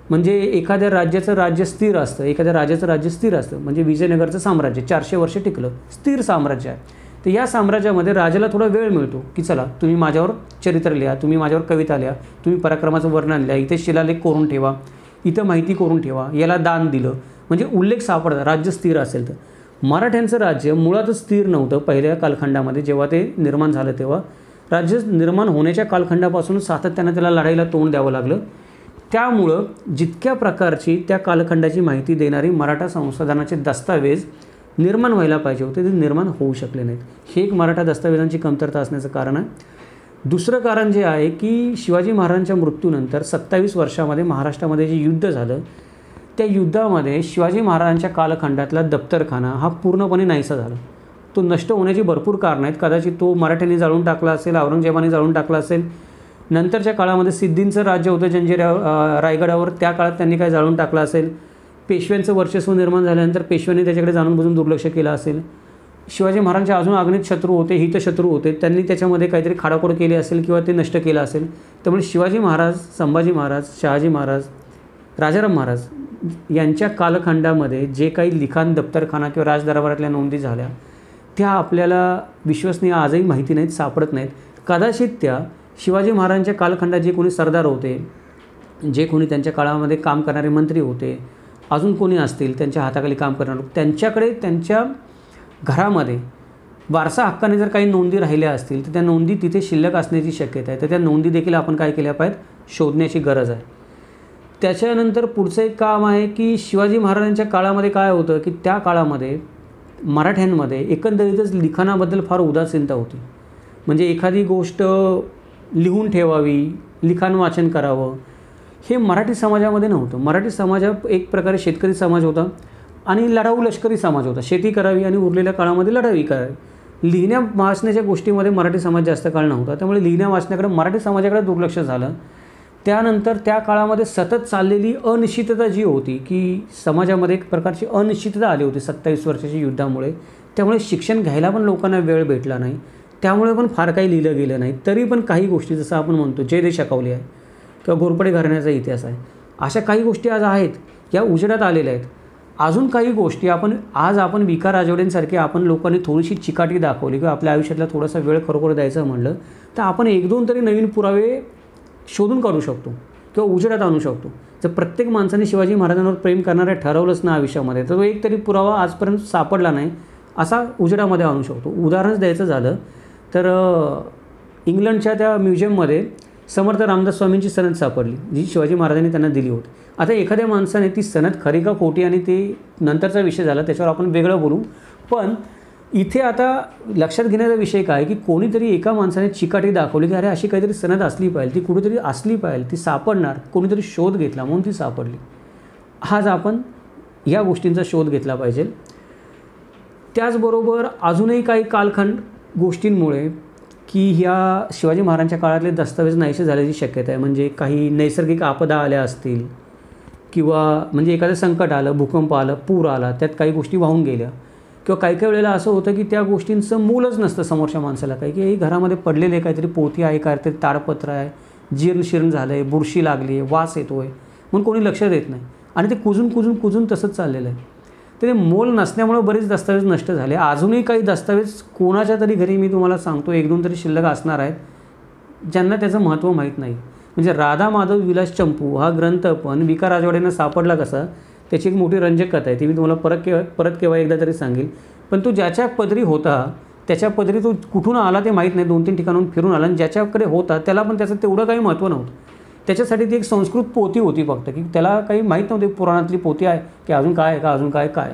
A: म्हणजे एखाद्या राज्याचं राज्य स्थिर असतं, एखाद्या राजाचं राज्य स्थिर असतं. म्हणजे विजयनगरचं साम्राज्य 400 वर्ष टिकलं, स्थिर साम्राज्य आहे. तर या साम्राज्यामध्ये राजाला थोडा वेळ मिळतो की चला तुम्ही माझ्यावर चरित्र लिहा, तुम्ही माझ्यावर कविता लिहा, तुम्ही पराक्रमाचं वर्णन लिहा, इथे शिलालेख करून ठेवा, इथं माहिती करून ठेवा, याला दान दिलं, म्हणजे उल्लेख सापडतात राज्य स्थिर असेल तर. मराठ्यांचं राज्य मुळातच स्थिर नव्हतं पहिल्या कालखंडामध्ये. जेव्हा ते निर्माण झालं तेव्हा राज्य निर्माण होण्याच्या कालखंडापासून सातत्यानं त्याला लढाईला तोंड द्यावं लागलं. त्यामुळं जितक्या प्रकारची त्या कालखंडाची माहिती देणारी मराठा संसाधनाचे दस्तावेज निर्माण व्हायला पाहिजे होते ते निर्माण होऊ शकले नाहीत. हे एक मराठा दस्तावेजांची कमतरता असण्याचं कारण आहे. दुसरं कारण जे आहे की शिवाजी महाराजांच्या मृत्यूनंतर 27 वर्षामध्ये महाराष्ट्रामध्ये जे युद्ध झालं त्या युद्धामध्ये शिवाजी महाराजांच्या कालखंडातला दप्तरखाना हा पूर्णपणे नाहीसा झाला. तो नष्ट होण्याची भरपूर कारणं आहेत. कदाचित तो मराठ्यांनी जाळून टाकला असेल, औरंगजेबाने जाळून टाकला असेल. नंतरच्या काळामध्ये सिद्धींचं राज्य होतं जंजिऱ्यावर, रायगडावर, त्या काळात त्यांनी काय जाळून टाकलं असेल. पेशव्यांचं वर्चस्व निर्माण झाल्यानंतर पेशव्यांनी त्याच्याकडे जाणून बुजून दुर्लक्ष केलं असेल. शिवाजी महाराजांचे अजून आग्नेत शत्रू होते, हितशत्रू होते, त्यांनी त्याच्यामध्ये काहीतरी खाडाखोड केली असेल किंवा ते नष्ट केलं असेल. त्यामुळे शिवाजी महाराज, संभाजी महाराज, शहाजी महाराज, राजाराम महाराज यांच्या कालखंडामध्ये जे काही लिखाण दप्तरखाना किंवा राजदरबारातल्या नोंदी झाल्या त्या आपल्याला विश्वसनीय आजही माहिती नाहीत, सापडत नाहीत. कदाचित त्या शिवाजी महाराजांच्या कालखंडात जे कोणी सरदार होते जे कोणी त्यांच्या काळामध्ये काम करणारे मंत्री होते, अजून कोणी असतील त्यांच्या हाताखाली काम करणारे, त्यांच्याकडे त्यांच्या घरामध्ये वारसा हक्काने जर काही नोंदी राहिल्या असतील तर त्या नोंदी तिथे शिल्लक असण्याची शक्यता आहे. तर त्या नोंदी देखील आपण काय केल्या पाहिजेत, शोधण्याची गरज आहे. त्याच्यानंतर पुढचं एक काम आहे की शिवाजी महाराजांच्या काळामध्ये काय होतं की त्या काळामध्ये मराठ्यांमध्ये एकंदरीतच लिखाणाबद्दल फार उदासीनता होती. म्हणजे एखादी गोष्ट लिहून ठेवावी, लिखाण वाचन करावं, हे मराठी समाजामध्ये नव्हतं. मराठी समाज एक प्रकारे शेतकरी समाज होता आणि लढाऊ लष्करी समाज होता. शेती करावी आणि उरलेल्या काळामध्ये लढाई करावी. लिहिण्या वाचण्याच्या गोष्टीमध्ये मराठी समाज जास्त काळ नव्हता. त्यामुळे लिहिण्या वाचण्याकडे मराठी समाजाकडे दुर्लक्ष झालं. त्यानंतर त्या काळामध्ये सतत चाललेली अनिश्चितता जी होती की समाजामध्ये एक प्रकारची अनिश्चितता आली होती 27 वर्षाच्या युद्धामुळे. त्यामुळे शिक्षण घ्यायला पण लोकांना वेळ भेटला नाही. त्यामुळे पण फार काही लिहिलं गेलं नाही. तरी पण काही गोष्टी जसं आपण म्हणतो जयदेव शाकावली आहे किंवा घोरपडे घराण्याचा इतिहास आहे, अशा काही गोष्टी आज आहेत या उजेडात आलेल्या आहेत. अजून काही गोष्टी आपण विका राजवडेंसारखे आपण लोकांनी थोडीशी चिकाटी दाखवली किंवा आपल्या आयुष्यातला थोडासा वेळ खरोखर द्यायचं म्हणलं तर आपण 1-2 तरी नवीन पुरावे शोधून काढू शकतो किंवा उजेडात आणू शकतो. जर प्रत्येक माणसाने शिवाजी महाराजांवर प्रेम करणारे ठरवलंच ना आयुष्यामध्ये तर तो एक तरी पुरावा आजपर्यंत सापडला नाही असा उजेडामध्ये आणू शकतो. उदाहरणच द्यायचं झालं तर इंग्लंडच्या त्या म्युझियममध्ये समर्थ रामदास स्वामींची सनद सापडली जी शिवाजी महाराजांनी त्यांना दिली होती. आता एखाद्या माणसाने ती सनद खरी का खोटी आणि ते नंतरचा विषय झाला त्याच्यावर आपण वेगळं बोलू. पण इथे आता लक्षात घेण्याचा विषय काय की कोणीतरी एका माणसाने चिकाटी दाखवली की अरे अशी काहीतरी सनद असली पाहिजे, ती कुठेतरी असली पाहिजे, ती सापडणार, कोणीतरी शोध घेतला म्हणून ती सापडली. आज आपण या गोष्टींचा शोध घेतला पाहिजे. त्याचबरोबर अजूनही काही कालखंड गोष्टींमुळे की ह्या शिवाजी महाराजांच्या काळातले दस्तावेज नाहीसे झाल्याची शक्यता आहे. म्हणजे काही नैसर्गिक आपदा आल्या असतील किंवा म्हणजे एखादं संकट आलं, भूकंप आलं, पूर आला, त्यात काही गोष्टी वाहून गेल्या किंवा काही काही वेळेला असं होतं की त्या गोष्टींचं मूलच नसतं समोरच्या माणसाला काही की घरामध्ये पडलेले काहीतरी पोथी आहे, काहीतरी ताडपत्र आहे, जीर्ण झालं आहे, बुरशी लागली आहे, वास येतो आहे म्हणून कोणी लक्ष देत नाही आणि ते कुजून तसंच चाललेलं आहे. तर ते मोल नसल्यामुळे बरेच दस्तावेज नष्ट झाले. अजूनही काही दस्तावेज कोणाच्या तरी घरी मी तुम्हाला सांगतो 1-2 तरी शिल्लक असणार आहेत ज्यांना त्याचं महत्त्व माहीत नाही. म्हणजे राधा माधव विलास चंपू हा ग्रंथ पण विका राजवाड्यांना सापडला कसा त्याची एक मोठी रंजक कथा आहे. ती मी तुम्हाला परत केव्हा एकदा तरी सांगेल. पण तो ज्याच्या पदरी होता त्याच्या पदरी तो कुठून आला ते माहीत नाही. 2-3 ठिकाणाहून फिरून आला आणि ज्याच्याकडे होता त्याला पण त्याचं तेवढं काही महत्त्व नव्हतं. त्याच्यासाठी ती एक संस्कृत पोथी होती फक्त की त्याला काही माहीत नव्हती पुराणातली पोथी आहे की अजून काय आहे का अजून काय काय.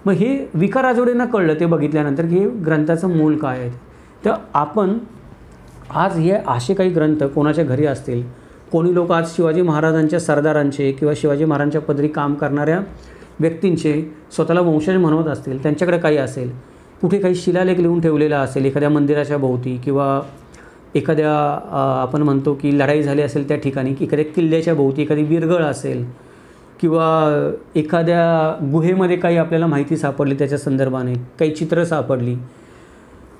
A: मग हे विका राजवाडेंना कळलं ते बघितल्यानंतर की हे ग्रंथाचं मूल काय आहे. तर आपण आज हे असे काही ग्रंथ कोणाच्या घरी असतील, कोणी लोक आज शिवाजी महाराजांच्या सरदारांचे किंवा शिवाजी महाराजांच्या पदरी काम करणाऱ्या व्यक्तींचे स्वतःला वंशज म्हणवत असतील, त्यांच्याकडे काही असेल, कुठे काही शिलालेख लिहून ठेवलेला असेल एखाद्या मंदिराच्या भोवती किंवा एखाद्या आपण म्हणतो की लढाई झाली असेल त्या ठिकाणी की एखाद्या किल्ल्याच्या भोवती एखादी विरगळ असेल किंवा एखाद्या गुहेमध्ये काही आपल्याला माहिती सापडली त्याच्या संदर्भाने, काही चित्र सापडली,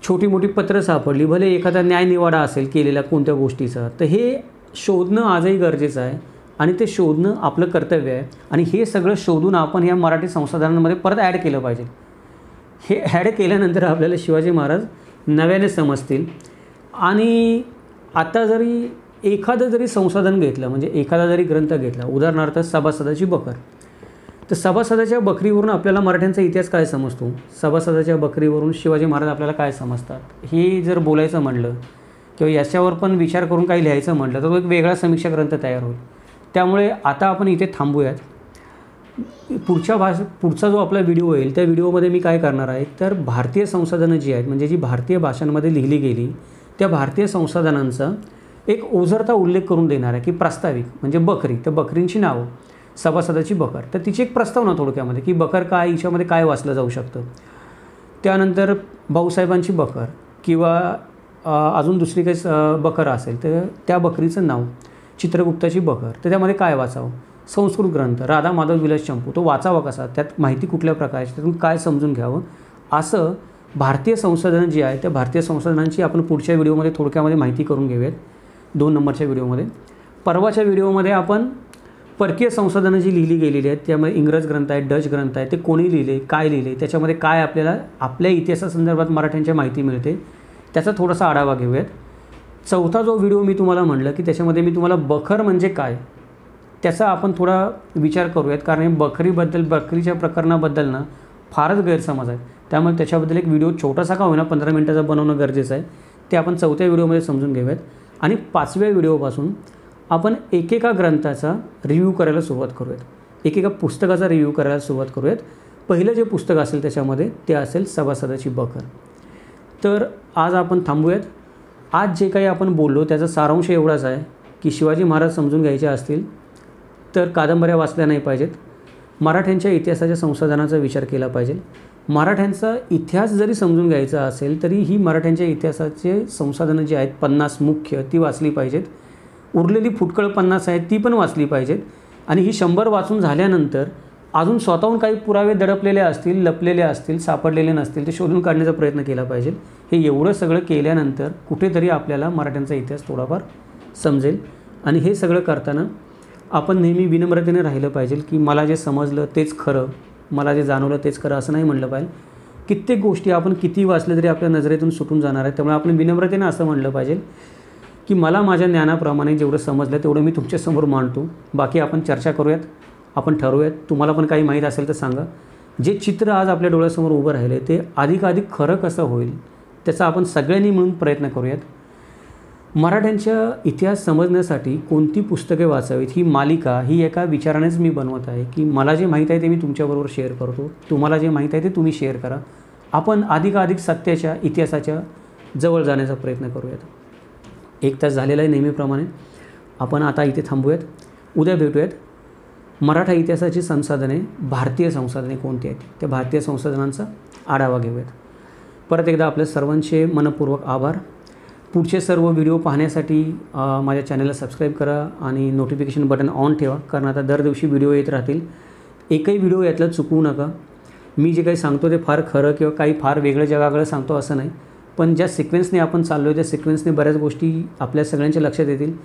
A: छोटी मोठी पत्रं सापडली, भले एखादा न्यायनिवाडा असेल केलेला कोणत्या गोष्टीचा, तर हे शोधणं आजही गरजेचं आहे आणि ते शोधणं आपलं कर्तव्य आहे. आणि हे सगळं शोधून आपण या मराठी संसाधनांमध्ये परत ॲड केलं पाहिजे. हे ॲड केल्यानंतर आपल्याला शिवाजी महाराज नव्याने समजतील. आणि आता जरी एखादं जरी संसाधन घेतलं म्हणजे एखादा जरी ग्रंथ घेतला, उदाहरणार्थ सभासदाची बखर, तर सभासदाच्या बखरीवरून आपल्याला मराठ्यांचा इतिहास काय समजतो, सभासदाच्या बखरीवरून शिवाजी महाराज आपल्याला काय समजतात, हे जर बोलायचं म्हणलं किंवा याच्यावर पण विचार करून काही लिहायचं म्हटलं तर तो एक वेगळा समीक्षा ग्रंथ तयार होईल. त्यामुळे आता आपण इथे थांबूयात. पुढचा जो आपला व्हिडिओ येईल त्या व्हिडिओमध्ये मी काय करणार आहे तर भारतीय संसाधनं जी आहेत म्हणजे जी भारतीय भाषांमध्ये लिहिली गेली त्या भारतीय संसाधनांचा एक ओझरता उल्लेख करून देणार आहे की प्रास्ताविक म्हणजे बकरी, तर बकरींची नावं, सभासदाची बकर, तर तिची एक प्रस्तावना थोडक्यामध्ये की बकर काय, हिच्यामध्ये काय वाचलं जाऊ शकतं. त्यानंतर भाऊसाहेबांची बकर किंवा अजून दुसरी काही बकर असेल तर त्या बकरीचं नाव, चित्रगुप्ताची बकर, तर त्यामध्ये काय वाचावं, संस्कृत ग्रंथ राधा माधव विलास चंपू तो वाचावा कसा, त्यात माहिती कुठल्या प्रकारची, त्यातून काय समजून घ्यावं, असं भारतीय संसाधनं जी आहे त्या भारतीय संसाधनांची आपण पुढच्या व्हिडिओमध्ये थोडक्यामध्ये माहिती करून घेऊयात. 2 नंबरच्या व्हिडिओमध्ये. परवाच्या व्हिडिओमध्ये आपण परकीय संसाधनं जी लिहिली गेलेली आहेत त्यामध्ये इंग्रज ग्रंथ आहेत, डच ग्रंथ आहे, ते कोणी लिहिले, काय लिहिले, त्याच्यामध्ये काय आपल्याला आपल्या इतिहासासंदर्भात मराठ्यांच्या माहिती मिळते त्याचा थोडासा आढावा घेऊयात. चौथा जो व्हिडिओ मी तुम्हाला म्हणलं की त्याच्यामध्ये मी तुम्हाला बखर म्हणजे काय त्याचा आपण थोडा विचार करूयात, कारण बकरीच्या प्रकरणाबद्दल ना फारच गैरसमज आहे. त्यामुळे त्याच्याबद्दल एक व्हिडिओ छोटासा का होईना 15 मिनिटाचा बनवणं गरजेचं आहे. ते आपण 4थ्या व्हिडिओमध्ये समजून घेऊयात आणि 5व्या व्हिडिओपासून आपण एकेका ग्रंथाचा रिव्ह्यू करायला सुरुवात करूयात, एकेका पुस्तकाचा रिव्ह्यू करायला सुरुवात करूयात. पहिलं जे पुस्तक असेल त्याच्यामध्ये ते असेल सभासदाची बखर. तर आज आपण थांबूयात. आज जे काही आपण बोललो त्याचा सारांश एवढाच आहे की शिवाजी महाराज समजून घ्यायचे असतील तर कादंबऱ्या वाचल्या नाही पाहिजेत. मराठ्यांच्या इतिहासाच्या संशोधनाचा विचार केला पाहिजे. मराठ्यांचा इतिहास जरी समजून घ्यायचा असेल तरी ही मराठ्यांच्या इतिहासाचे संसाधनं जी आहेत 50 मुख्य ती वाचली पाहिजेत. उरलेली फुटकळ 50 आहेत ती पण वाचली पाहिजेत. आणि ही 100 वाचून झाल्यानंतर अजून स्वतःहून काही पुरावे दडपलेले असतील, लपलेले असतील, सापडलेले नसतील ते शोधून काढण्याचा प्रयत्न केला पाहिजे. हे एवढं सगळं केल्यानंतर कुठेतरी आपल्याला मराठ्यांचा इतिहास थोडाफार समजेल. आणि हे सगळं करताना आपण नेहमी विनम्रतेने राहिलं पाहिजे की मला जे समजलं तेच खरं, मला जे जाणवलं तेच खरं असं नाही म्हटलं पाहिजे. कित्येक गोष्टी आपण किती वाचले तरी आपल्या नजरेतून सुटून जाणार आहेत. त्यामुळे आपण विनम्रतेने असं म्हटलं पाहिजे की मला माझ्या ज्ञानाप्रमाणे जेवढं समजलं तेवढं मी तुमच्यासमोर मांडतो. बाकी आपण चर्चा करूयात, आपण ठरवूयात. तुम्हाला पण काही माहीत असेल तर सांगा. जे चित्र आज आपल्या डोळ्यासमोर उभं राहिले ते अधिकाधिक खरं कसं होईल त्याचा आपण सगळ्यांनी मिळून प्रयत्न करूयात. मराठ्यांच्या इतिहास समजण्यासाठी कोणती पुस्तके वाचावीत ही मालिका ही एका विचारानेच मी बनवत आहे की मला जे माहीत आहे ते मी तुमच्याबरोबर शेअर करतो, तुम्हाला जे माहीत आहे ते तुम्ही शेअर करा. आपण अधिकाधिक सत्याच्या इतिहासाच्या जवळ जाण्याचा प्रयत्न करूयात. 1 तास झालेला आहे नेहमीप्रमाणे. आपण आता इथे थांबूयात. उद्या भेटूयात. मराठा इतिहासाची संसाधने, भारतीय संसाधने कोणती आहेत त्या भारतीय संसाधनांचा आढावा घेऊयात. परत एकदा आपल्या सर्वांचे मनपूर्वक आभार. पुढचे सर्व व्हिडिओ पाहण्यासाठी माझ्या चॅनलला सबस्क्राईब करा आणि नोटिफिकेशन बटन ऑन ठेवा, कारण आता दर दिवशी व्हिडिओ येत राहतील. एकही व्हिडिओ यातला चुकवू नका. मी जे काही सांगतो ते फार खरं किंवा काही फार वेगळं जगाकडे सांगतो असं नाही, पण ज्या सिक्वेन्सने आपण चाललो आहे त्या सिक्वेन्सने बऱ्याच गोष्टी आपल्या सगळ्यांच्या लक्षात येतील.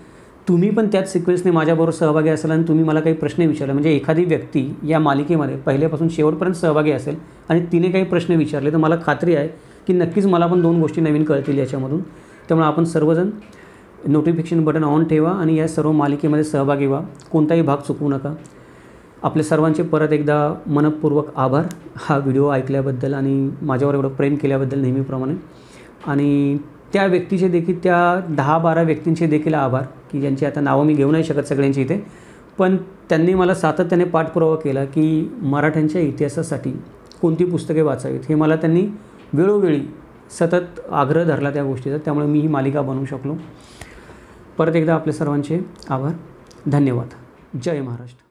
A: तुम्ही पण त्याच सिक्वेन्सने माझ्याबरोबर सहभागी असाल आणि तुम्ही मला काही प्रश्न विचारले, म्हणजे एखादी व्यक्ती या मालिकेमध्ये पहिल्यापासून शेवटपर्यंत सहभागी असेल आणि तिने काही प्रश्न विचारले तर मला खात्री आहे की नक्कीच मला पण 2 गोष्टी नवीन कळतील याच्यामधून. त्यामुळे आपण सर्वजण नोटिफिकेशन बटन ऑन ठेवा आणि या सर्व मालिकेमध्ये सहभागी व्हा. कोणताही भाग चुकवू नका. आपल्या सर्वांचे परत एकदा मनपूर्वक आभार हा व्हिडिओ ऐकल्याबद्दल आणि माझ्यावर एवढं प्रेम केल्याबद्दल नेहमीप्रमाणे. आणि त्या व्यक्तीचे देखील, त्या 10-12 व्यक्तींचे देखील आभार की ज्यांची आता नावं मी घेऊ नाही शकत सगळ्यांची इथे, पण त्यांनी मला सातत्याने पाठपुरावा केला की मराठ्यांच्या इतिहासासाठी कोणती पुस्तके वाचावीत. हे मला त्यांनी वेळोवेळी सतत आग्रह धरला त्या गोष्टीचा. त्यामुळे मी ही मालिका बनवू शकलो. परत एकदा आपल्या सर्वांचे आभार. धन्यवाद. जय महाराष्ट्र.